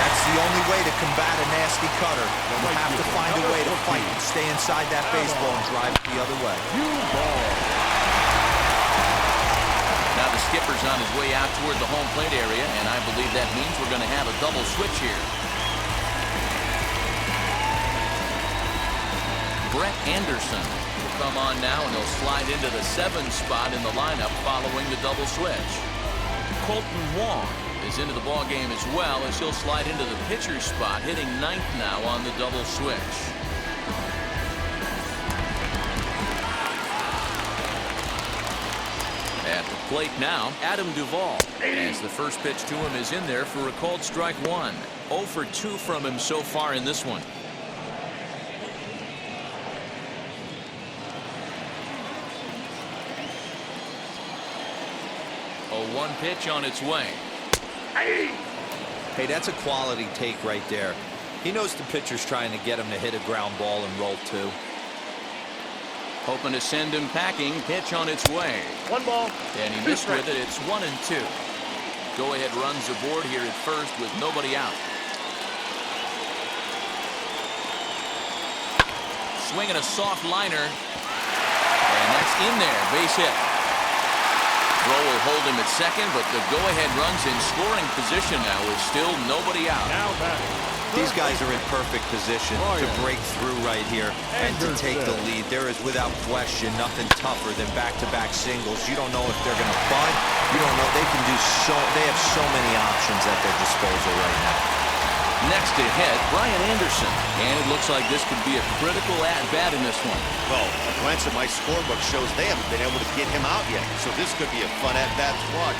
That's the only way to combat a nasty cutter. You have to find a way to fight and stay inside that baseball and drive it the other way. Now the skipper's on his way out toward the home plate area, and I believe that means we're going to have a double switch here. Brett Anderson will come on now, and he'll slide into the 7 spot in the lineup following the double switch. Colton Wong is into the ballgame as well, as he'll slide into the pitcher's spot, hitting 9th now on the double switch. At the plate now, Adam Duvall, as the first pitch to him is in there for a called strike 1. 0 for 2 from him so far in this one. A 1 pitch on its way. Hey, that's a quality take right there. He knows the pitcher's trying to get him to hit a ground ball and roll 2. Hoping to send him packing. Pitch on its way. 1 ball. And he missed with it. It's 1-2. Go-ahead runs aboard here at first with nobody out. Swinging a soft liner. And that's in there. Base hit. Throw will hold him at second, but the go-ahead runs in scoring position now with still nobody out. Now back. These guys are in perfect position to break through right here and to take the lead. There is without question nothing tougher than back-to-back singles. You don't know if they're going to bunt. You don't know. They can do so. They have so many options at their disposal right now. Next to hit, Brian Anderson. And it looks like this could be a critical at-bat in this one. Well, a glance at my scorebook shows they haven't been able to get him out yet, so this could be a fun at-bat to watch.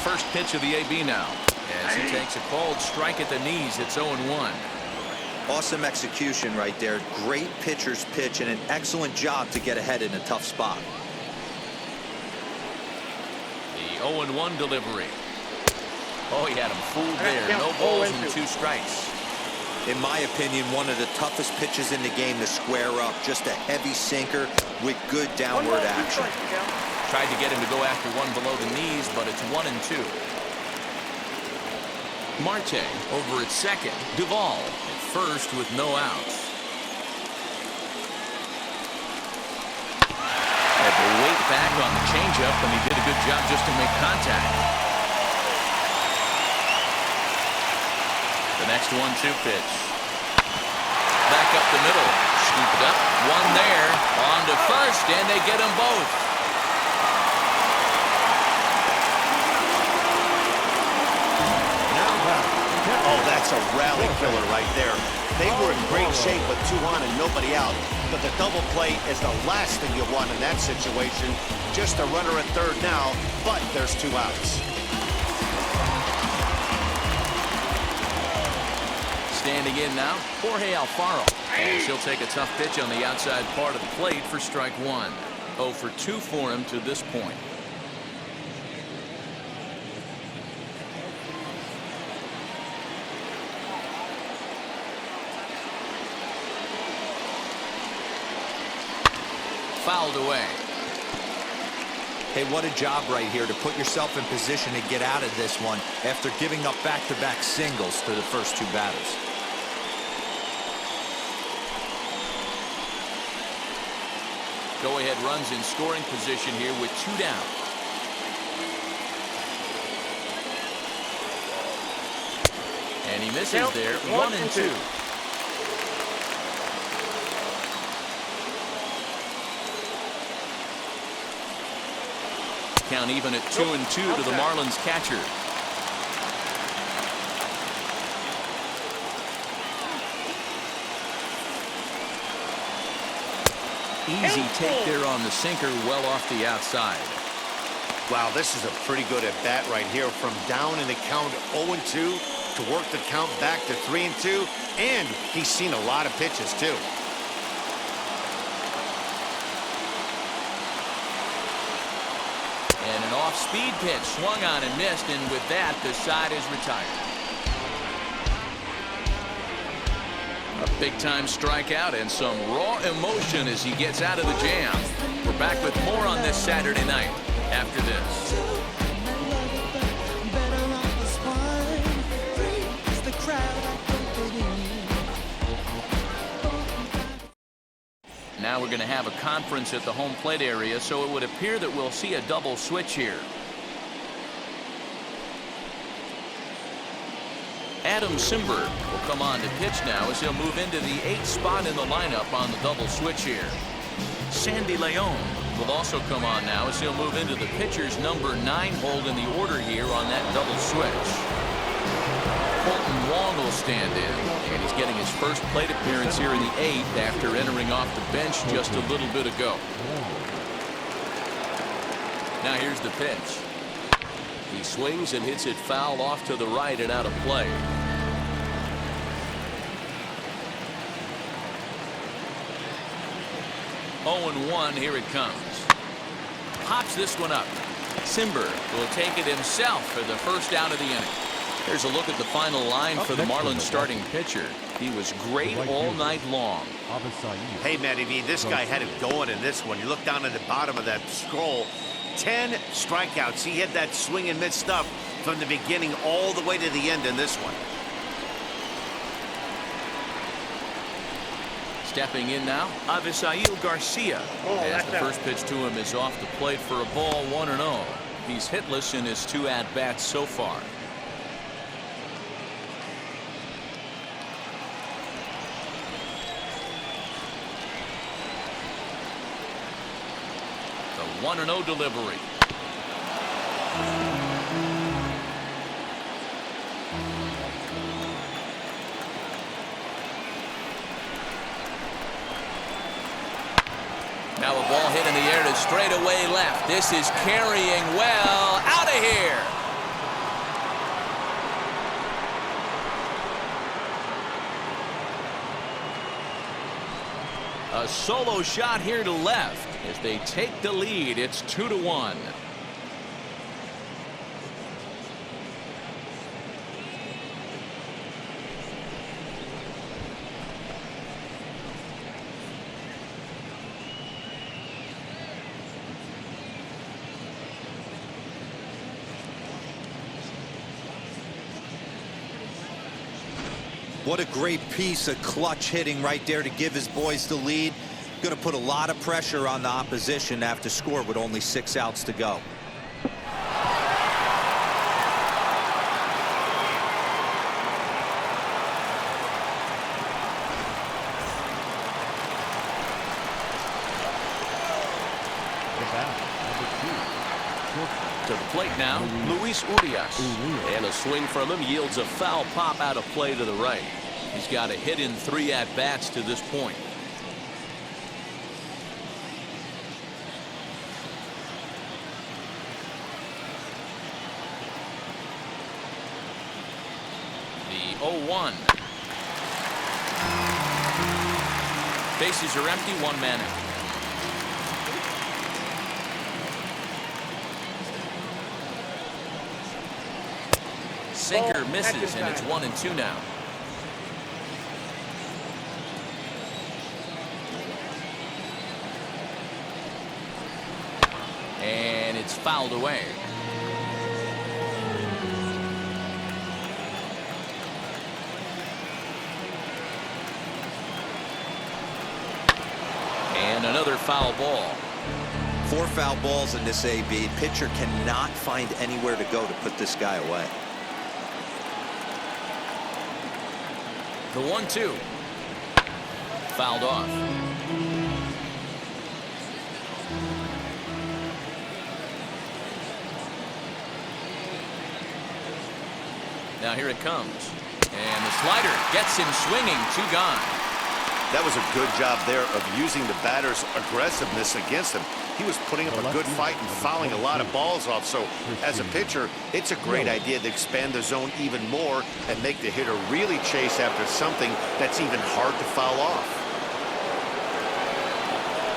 First pitch of the AB now. As he takes a cold strike at the knees, it's 0-1. Awesome execution right there. Great pitcher's pitch and an excellent job to get ahead in a tough spot. The 0-1 delivery. Oh, he had him fooled there. No balls and 2 strikes. In my opinion, one of the toughest pitches in the game to square up. Just a heavy sinker with good downward action. Tried to get him to go after one below the knees, but it's 1-2. Marte over at second. Duvall at first with no outs. Had to wait back on the changeup, and he did a good job just to make contact. The next 1-2 pitch. Back up the middle. Scooped up. One there. On to first, and they get them both. Oh, that's a rally killer right there. They were in great shape with 2 on and nobody out. But the double play is the last thing you want in that situation. Just a runner at third now, but there's 2 outs. Standing in now, Jorge Alfaro. And she'll take a tough pitch on the outside part of the plate for strike 1. 0 for 2 for him to this point. Fouled away. Hey, what a job right here to put yourself in position to get out of this one after giving up back-to-back singles to the first 2 batters. Go-ahead runs in scoring position here with 2 down. And he misses there. 1-2. Count even at 2-2 to the Marlins catcher. Easy take there on the sinker, well off the outside. Wow, this is a pretty good at bat right here. From down in the count 0-2 to work the count back to 3-2, and he's seen a lot of pitches too. And an off-speed pitch swung on and missed, and with that, the side is retired. A big-time strikeout and some raw emotion as he gets out of the jam. We're back with more on this Saturday night after this. Now we're going to have a conference at the home plate area, so it would appear that we'll see a double switch here. Adam Simber will come on to pitch now as he'll move into the 8th spot in the lineup on the double switch here. Sandy Leon will also come on now as he'll move into the pitcher's number 9 hold in the order here on that double switch. Colton Wong will stand in, and he's getting his first plate appearance here in the 8th after entering off the bench just a little bit ago. Now here's the pitch. He swings and hits it foul off to the right and out of play. Oh, 0-1, here it comes. Pops this one up. Simber will take it himself for the first out of the inning. Here's a look at the final line for the Marlins starting pitcher. He was great all night long. Hey, Matty V, this guy had it going in this one. You look down at the bottom of that scroll. 10 strikeouts. He had that swing and miss stuff from the beginning all the way to the end in this one. Stepping in now, Avisail Garcia. As the first pitch to him is off the plate for a ball, 1-0. He's hitless in his 2 at-bats so far. The 1-0 delivery. Now a ball hit in the air to straightaway left. This is carrying well. Out of here. A solo shot here to left as they take the lead. It's 2-1. What a great piece of clutch hitting right there to give his boys the lead. Going to put a lot of pressure on the opposition after score with only 6 outs to go. To the plate now, Luis Urias. And a swing from him yields a foul pop out of play to the right. He's got a hit in 3 at-bats to this point. The 0-1. Bases are empty, 1 man out. Sinker misses, and it's 1-2 now. And it's fouled away. And another foul ball. 4 foul balls in this AB. Pitcher cannot find anywhere to go to put this guy away. The 1-2. Fouled off. Now here it comes. And the slider gets him swinging. 2 gone. That was a good job there of using the batter's aggressiveness against him. He was putting up a good fight and fouling a lot of balls off. So as a pitcher, it's a great idea to expand the zone even more and make the hitter really chase after something that's even hard to foul off.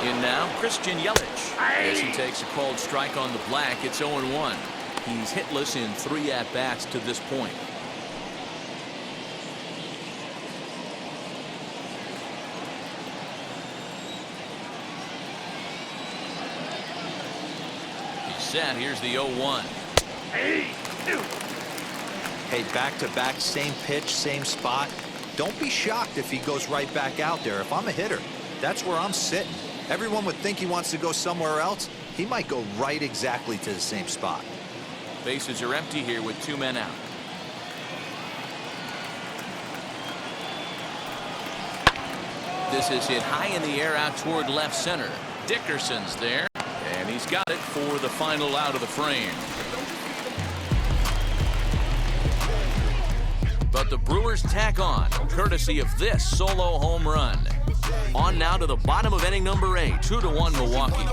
In now, Christian Yelich. As he takes a called strike on the black, it's 0-1. He's hitless in 3 at-bats to this point. Set. Here's the 0-1. Hey, back-to-back, same pitch, same spot. Don't be shocked if he goes right back out there. If I'm a hitter, that's where I'm sitting. Everyone would think he wants to go somewhere else. He might go right exactly to the same spot. Bases are empty here with 2 men out. This is hit high in the air out toward left center. Dickerson's there. And he's got it for the final out of the frame. But the Brewers tack on, courtesy of this solo home run. On now to the bottom of inning number 8, 2-1 Milwaukee.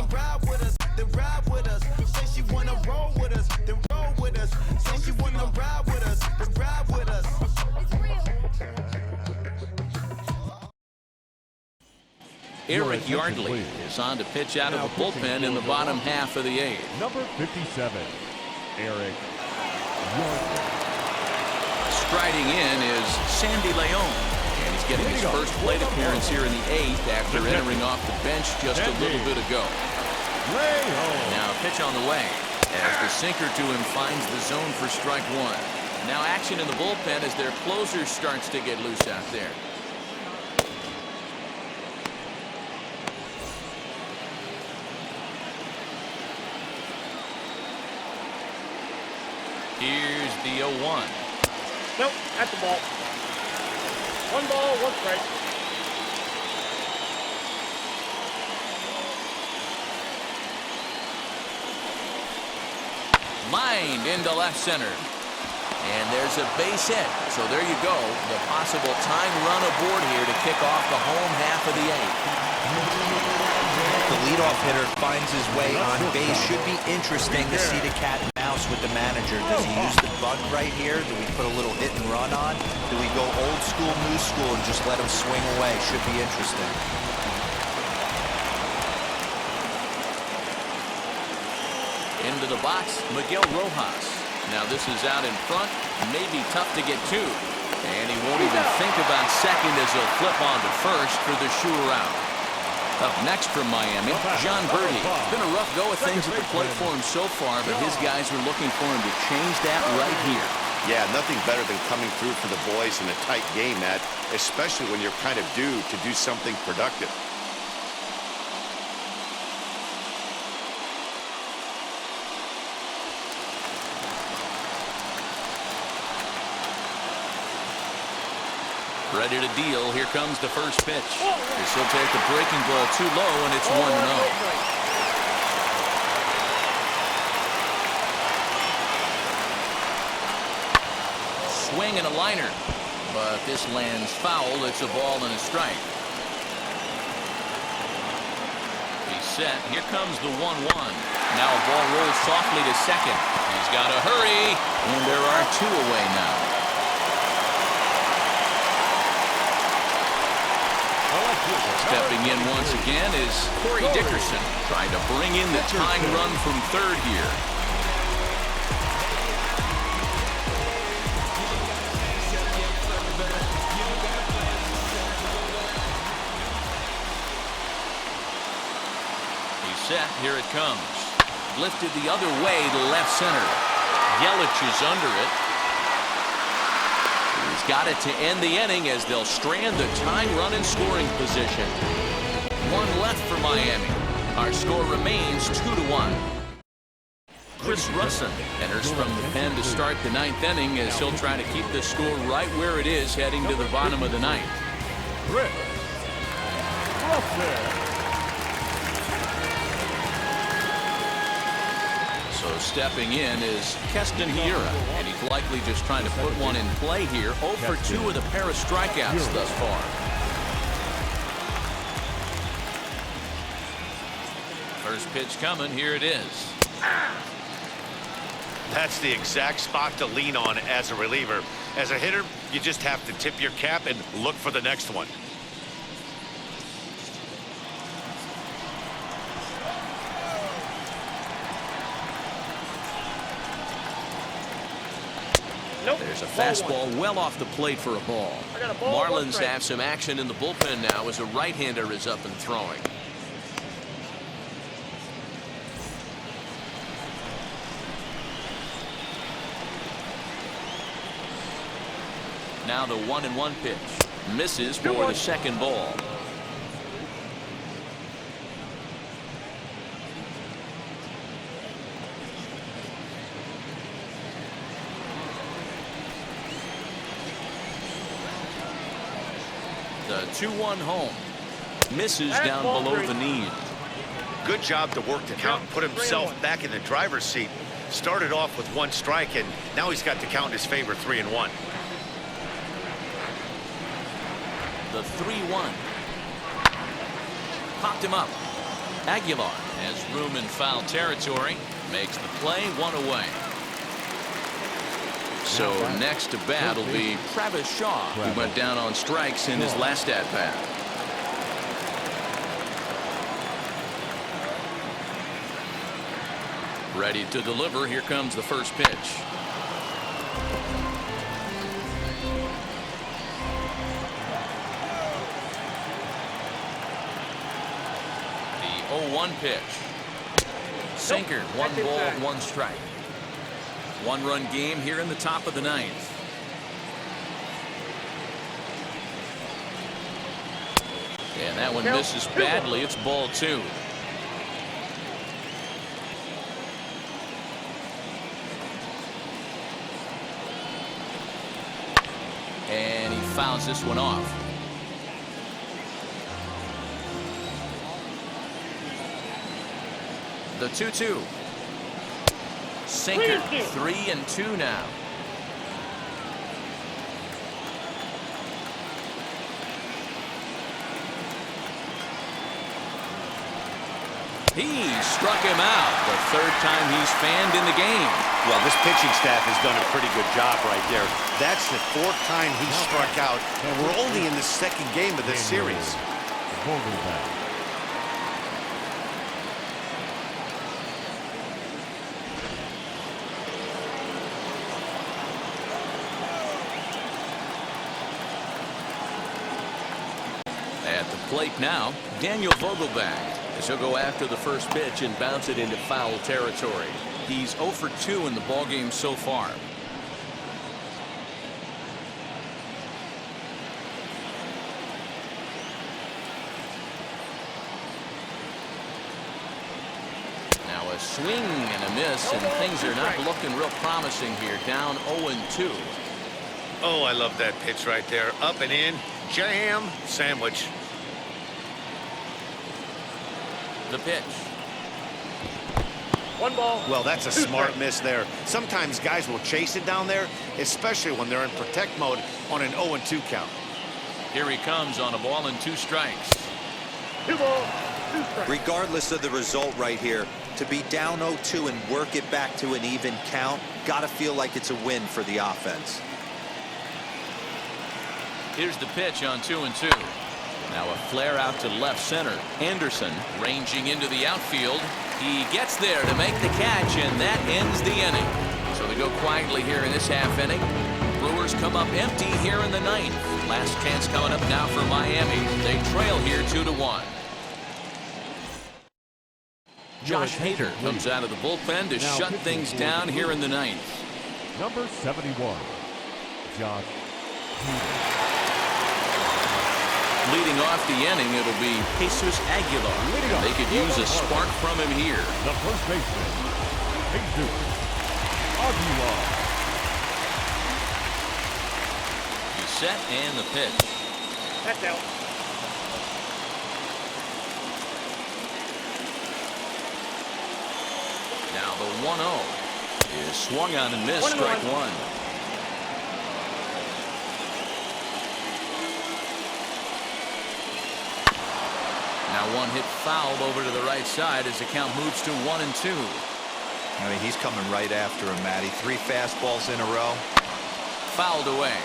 Eric Yardley is on to pitch out of the bullpen in the bottom half of the 8th. Number 57, Eric Yardley. Striding in is Sandy Leon, and he's getting his first plate appearance here in the 8th after entering off the bench just a little bit ago. Now a pitch on the way as the sinker to him finds the zone for strike 1. Now action in the bullpen as their closer starts to get loose out there. Here's the 0-1. Nope, at the ball. 1 ball, 1 strike. Lined into left center. And there's a base hit. So there you go. The possible tying run aboard here to kick off the home half of the 8th. The leadoff hitter finds his way on base. Should be interesting to see the cat and mouse with the manager. Does he use the bunt right here? Do we put a little hit and run on? Do we go old school, new school, and just let him swing away? Should be interesting. Into the box, Miguel Rojas. Now this is out in front, maybe tough to get to. And he won't even think about second as he'll flip on to first for the sure out. Up next from Miami, John Birdie. It's been a rough go of things at the plate for him so far, but his guys are looking for him to change that right here. Yeah, nothing better than coming through for the boys in a tight game, Matt, especially when you're kind of due to do something productive. Ready to deal. Here comes the first pitch. This will take the breaking ball too low, and it's 1-0. Swing and a liner. But this lands foul. It's a ball and a strike. He's set. Here comes the 1-1. Now a ball rolls softly to second. He's got to hurry. And there are 2 away now. Stepping in once again is Corey Dickerson, trying to bring in the tying run from third here. He's set. Here it comes. Lifted the other way to left center. Yelich is under it. He's got it to end the inning as they'll strand the tying run in scoring position. 1 left for Miami. Our score remains 2-1. Chris Russin enters from the pen to start the 9th inning as he'll try to keep the score right where it is heading to the bottom of the 9th. Chris Russin. So stepping in is Keston Hiura, and he's likely just trying to put one in play here. 0 for 2 with a pair of strikeouts thus far. First pitch coming. Here it is. That's the exact spot to lean on as a reliever. As a hitter, you just have to tip your cap and look for the next one. There's a fastball well off the plate for a ball. Marlins have some action in the bullpen now as a right-hander is up and throwing. Now the 1-1 pitch. Misses for the second ball. The 2-1 home. Misses down below the knee. Good job to work the count and put himself back in the driver's seat. Started off with 1 strike, and now he's got the count in his favor, 3-1. The 3-1. Popped him up. Aguilar has room in foul territory. Makes the play, 1 away. So next to bat will be Travis Shaw, who went down on strikes in his last at-bat. Ready to deliver. Here comes the first pitch. The 0-1 pitch. Sinker. 1 ball, 1 strike. 1-run game here in the top of the 9th. And that one misses badly. It's ball 2. And he fouls this one off. The 2-2. Sinker, 3-2 now. He struck him out. The third time he's fanned in the game. Well, this pitching staff has done a pretty good job right there. That's the fourth time he struck out, and we're only in the second game of this series. Vogelbach. At the plate now, Daniel Vogelbach. As he'll go after the first pitch and bounce it into foul territory. He's 0 for 2 in the ballgame so far. Now a swing and a miss, and things are not looking real promising here. Down 0-2. Oh, I love that pitch right there. Up and in, jam, sandwich. The pitch. One ball. Well, that's a smart miss there. Sometimes guys will chase it down there, especially when they're in protect mode on an 0-2 count. Here he comes on a ball and 2 strikes. 2 balls, 2 strikes. Regardless of the result right here, to be down 0-2 and work it back to an even count, gotta feel like it's a win for the offense. Here's the pitch on 2-2. Now a flare out to left center. Anderson ranging into the outfield. He gets there to make the catch, and that ends the inning. So they go quietly here in this half inning. Brewers come up empty here in the 9th. Last chance coming up now for Miami. They trail here 2-1. Josh Hader comes out of the bullpen to shut things down here in the 9th. Number 71, Josh Hader. Leading off the inning, it'll be Jesus Aguilar. They could use a spark from him here. The first baseman, Jesus Aguilar. He's set and the pitch. That's out. Now the 1-0 is swung on and missed. Strike 1. Now one hit fouled over to the right side as the count moves to 1-2. I mean, he's coming right after him, Matty. 3 fastballs in a row. Fouled away.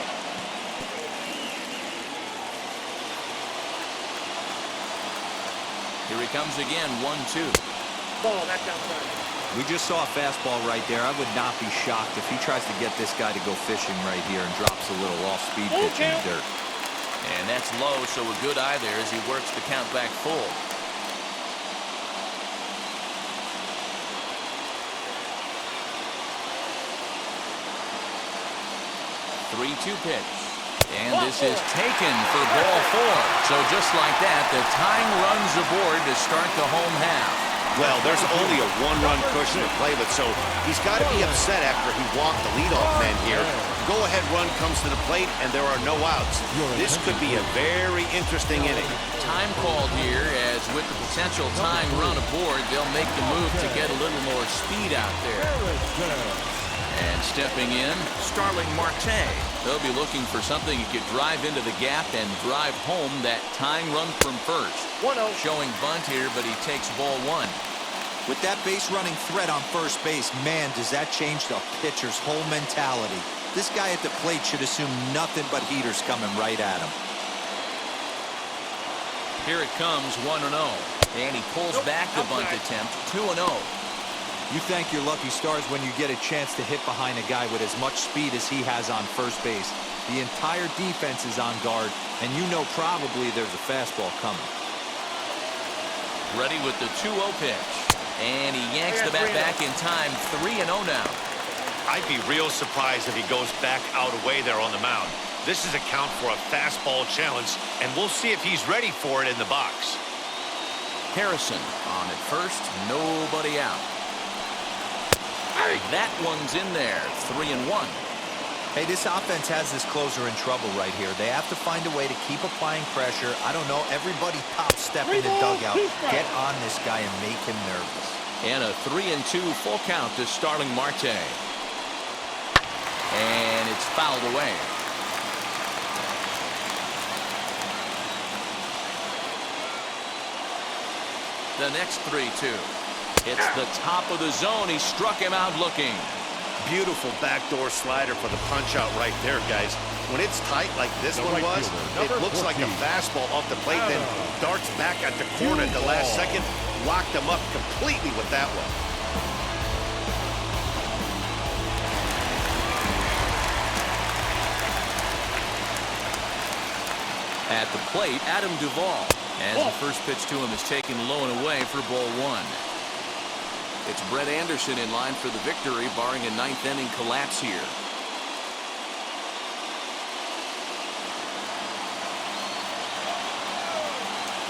Here he comes again, 1-2. Ball, that's outside. We just saw a fastball right there. I would not be shocked if he tries to get this guy to go fishing right here and drops a little off-speed pitch in the dirt. And that's low, so a good eye there as he works the count back full. 3-2 pitch. And this is taken for ball 4. So just like that, the tying runs aboard to start the home half. Well, there's only a 1-run cushion to play with, so he's got to be upset after he walked the leadoff man here. Go-ahead run comes to the plate, and there are no outs. This could be a very interesting inning. Time called here, as with the potential tying run aboard, they'll make the move to get a little more speed out there. And stepping in, Starling Marte. They'll be looking for something he could drive into the gap and drive home that tying run from first. 1-0. Showing bunt here, but he takes ball 1. With that base running threat on first base, man, does that change the pitcher's whole mentality. This guy at the plate should assume nothing but heaters coming right at him. Here it comes, 1-0. And he pulls back the bunt attempt, 2-0. You thank your lucky stars when you get a chance to hit behind a guy with as much speed as he has on first base. The entire defense is on guard, and you know probably there's a fastball coming. Ready with the 2-0 pitch. And he yanks the bat back in time, 3-0 now. I'd be real surprised if he goes back out away there on the mound. This is a count for a fastball challenge, and we'll see if he's ready for it in the box. Harrison on at first, nobody out. That one's in there, 3-1. Hey, this offense has this closer in trouble right here. They have to find a way to keep applying pressure. I don't know, everybody top step in the dugout. Get on this guy and make him nervous. And a 3-2 full count to Starling Marte. And it's fouled away. The next 3-2. It's the top of the zone. He struck him out looking. Beautiful backdoor slider for the punch out right there, guys. When it's tight like this one was, it looks like a fastball off the plate, then darts back at the corner at the last second. Locked him up completely with that one. At the plate, Adam Duvall. As the first pitch to him is taken low and away for ball one. It's Brett Anderson in line for the victory, barring a ninth inning collapse here.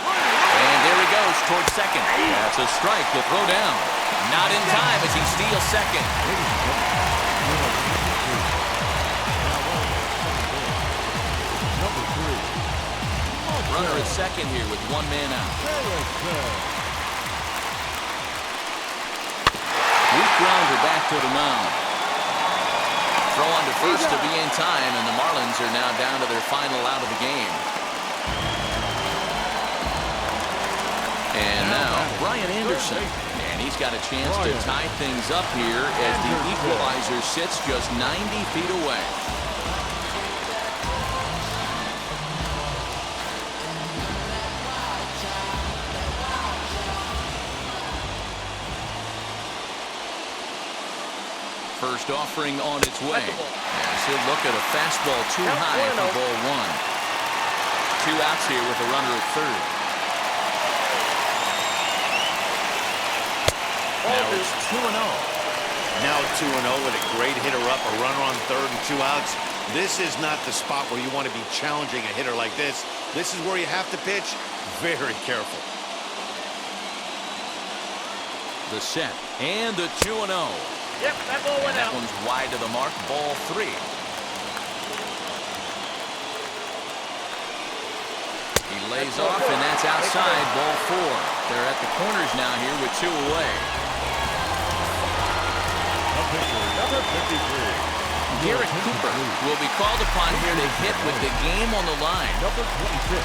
And there he goes towards second. That's a strike to throw down. Not in time as he steals second. Runner at second here with one man out. Weak grounder back to the mound. Throw on to first to be in time, and the Marlins are now down to their final out of the game. And now Brian Anderson, and he's got a chance to tie things up here as the equalizer sits just 90 feet away. First offering on its way. As he'll look at a fastball too high for ball one. 2 outs here with a runner at third. Now it's 2-0. Now 2-0 with a great hitter up, a runner on third and 2 outs. This is not the spot where you want to be challenging a hitter like this. This is where you have to pitch very careful. The set and the 2-0. Yep, that ball went out. That one's wide of the mark, ball 3. He lays off, and that's outside, ball 4. They're at the corners now here with 2 away. Number 53. Garrett Cooper will be called upon here to hit with the game on the line. Number 26.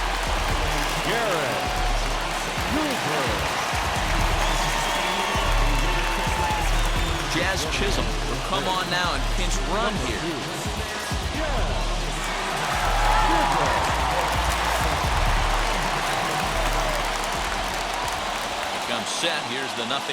Garrett Cooper. Jazz Chisholm will come on now and pinch run here. Comes set. Here's the 0-0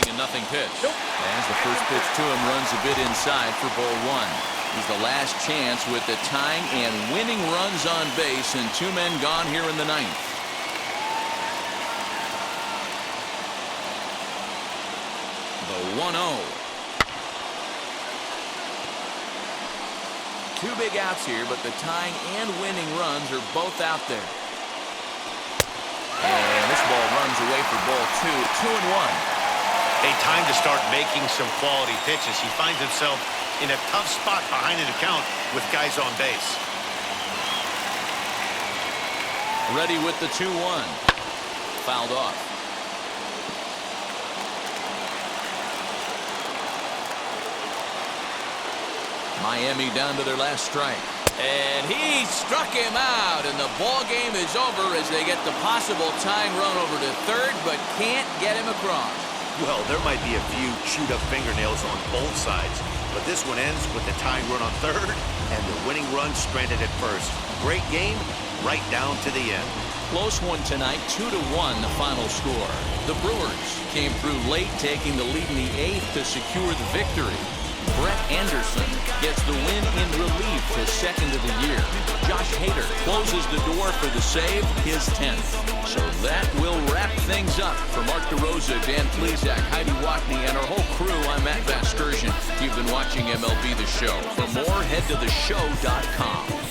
pitch. As the first pitch to him runs a bit inside for ball 1. He's the last chance with the tying and winning runs on base, and 2 men gone here in the 9th. The 1-0. 2 big outs here, but the tying and winning runs are both out there. And this ball runs away for ball 2. 2-1. A time to start making some quality pitches. He finds himself in a tough spot behind an account with guys on base. Ready with the 2-1. Fouled off. Miami down to their last strike. And he struck him out, and the ball game is over as they get the possible tying run over to third, but can't get him across. Well, there might be a few chewed up fingernails on both sides, but this one ends with the tying run on third and the winning run stranded at first. Great game right down to the end. Close one tonight, 2-1 the final score. The Brewers came through late, taking the lead in the 8th to secure the victory. Brett Anderson gets the win in relief, his 2nd of the year. Josh Hader closes the door for the save, his 10th. So that will wrap things up. For Mark DeRosa, Dan Plesac, Heidi Watney, and our whole crew, I'm Matt Vasgersian. You've been watching MLB The Show. For more, head to theshow.com.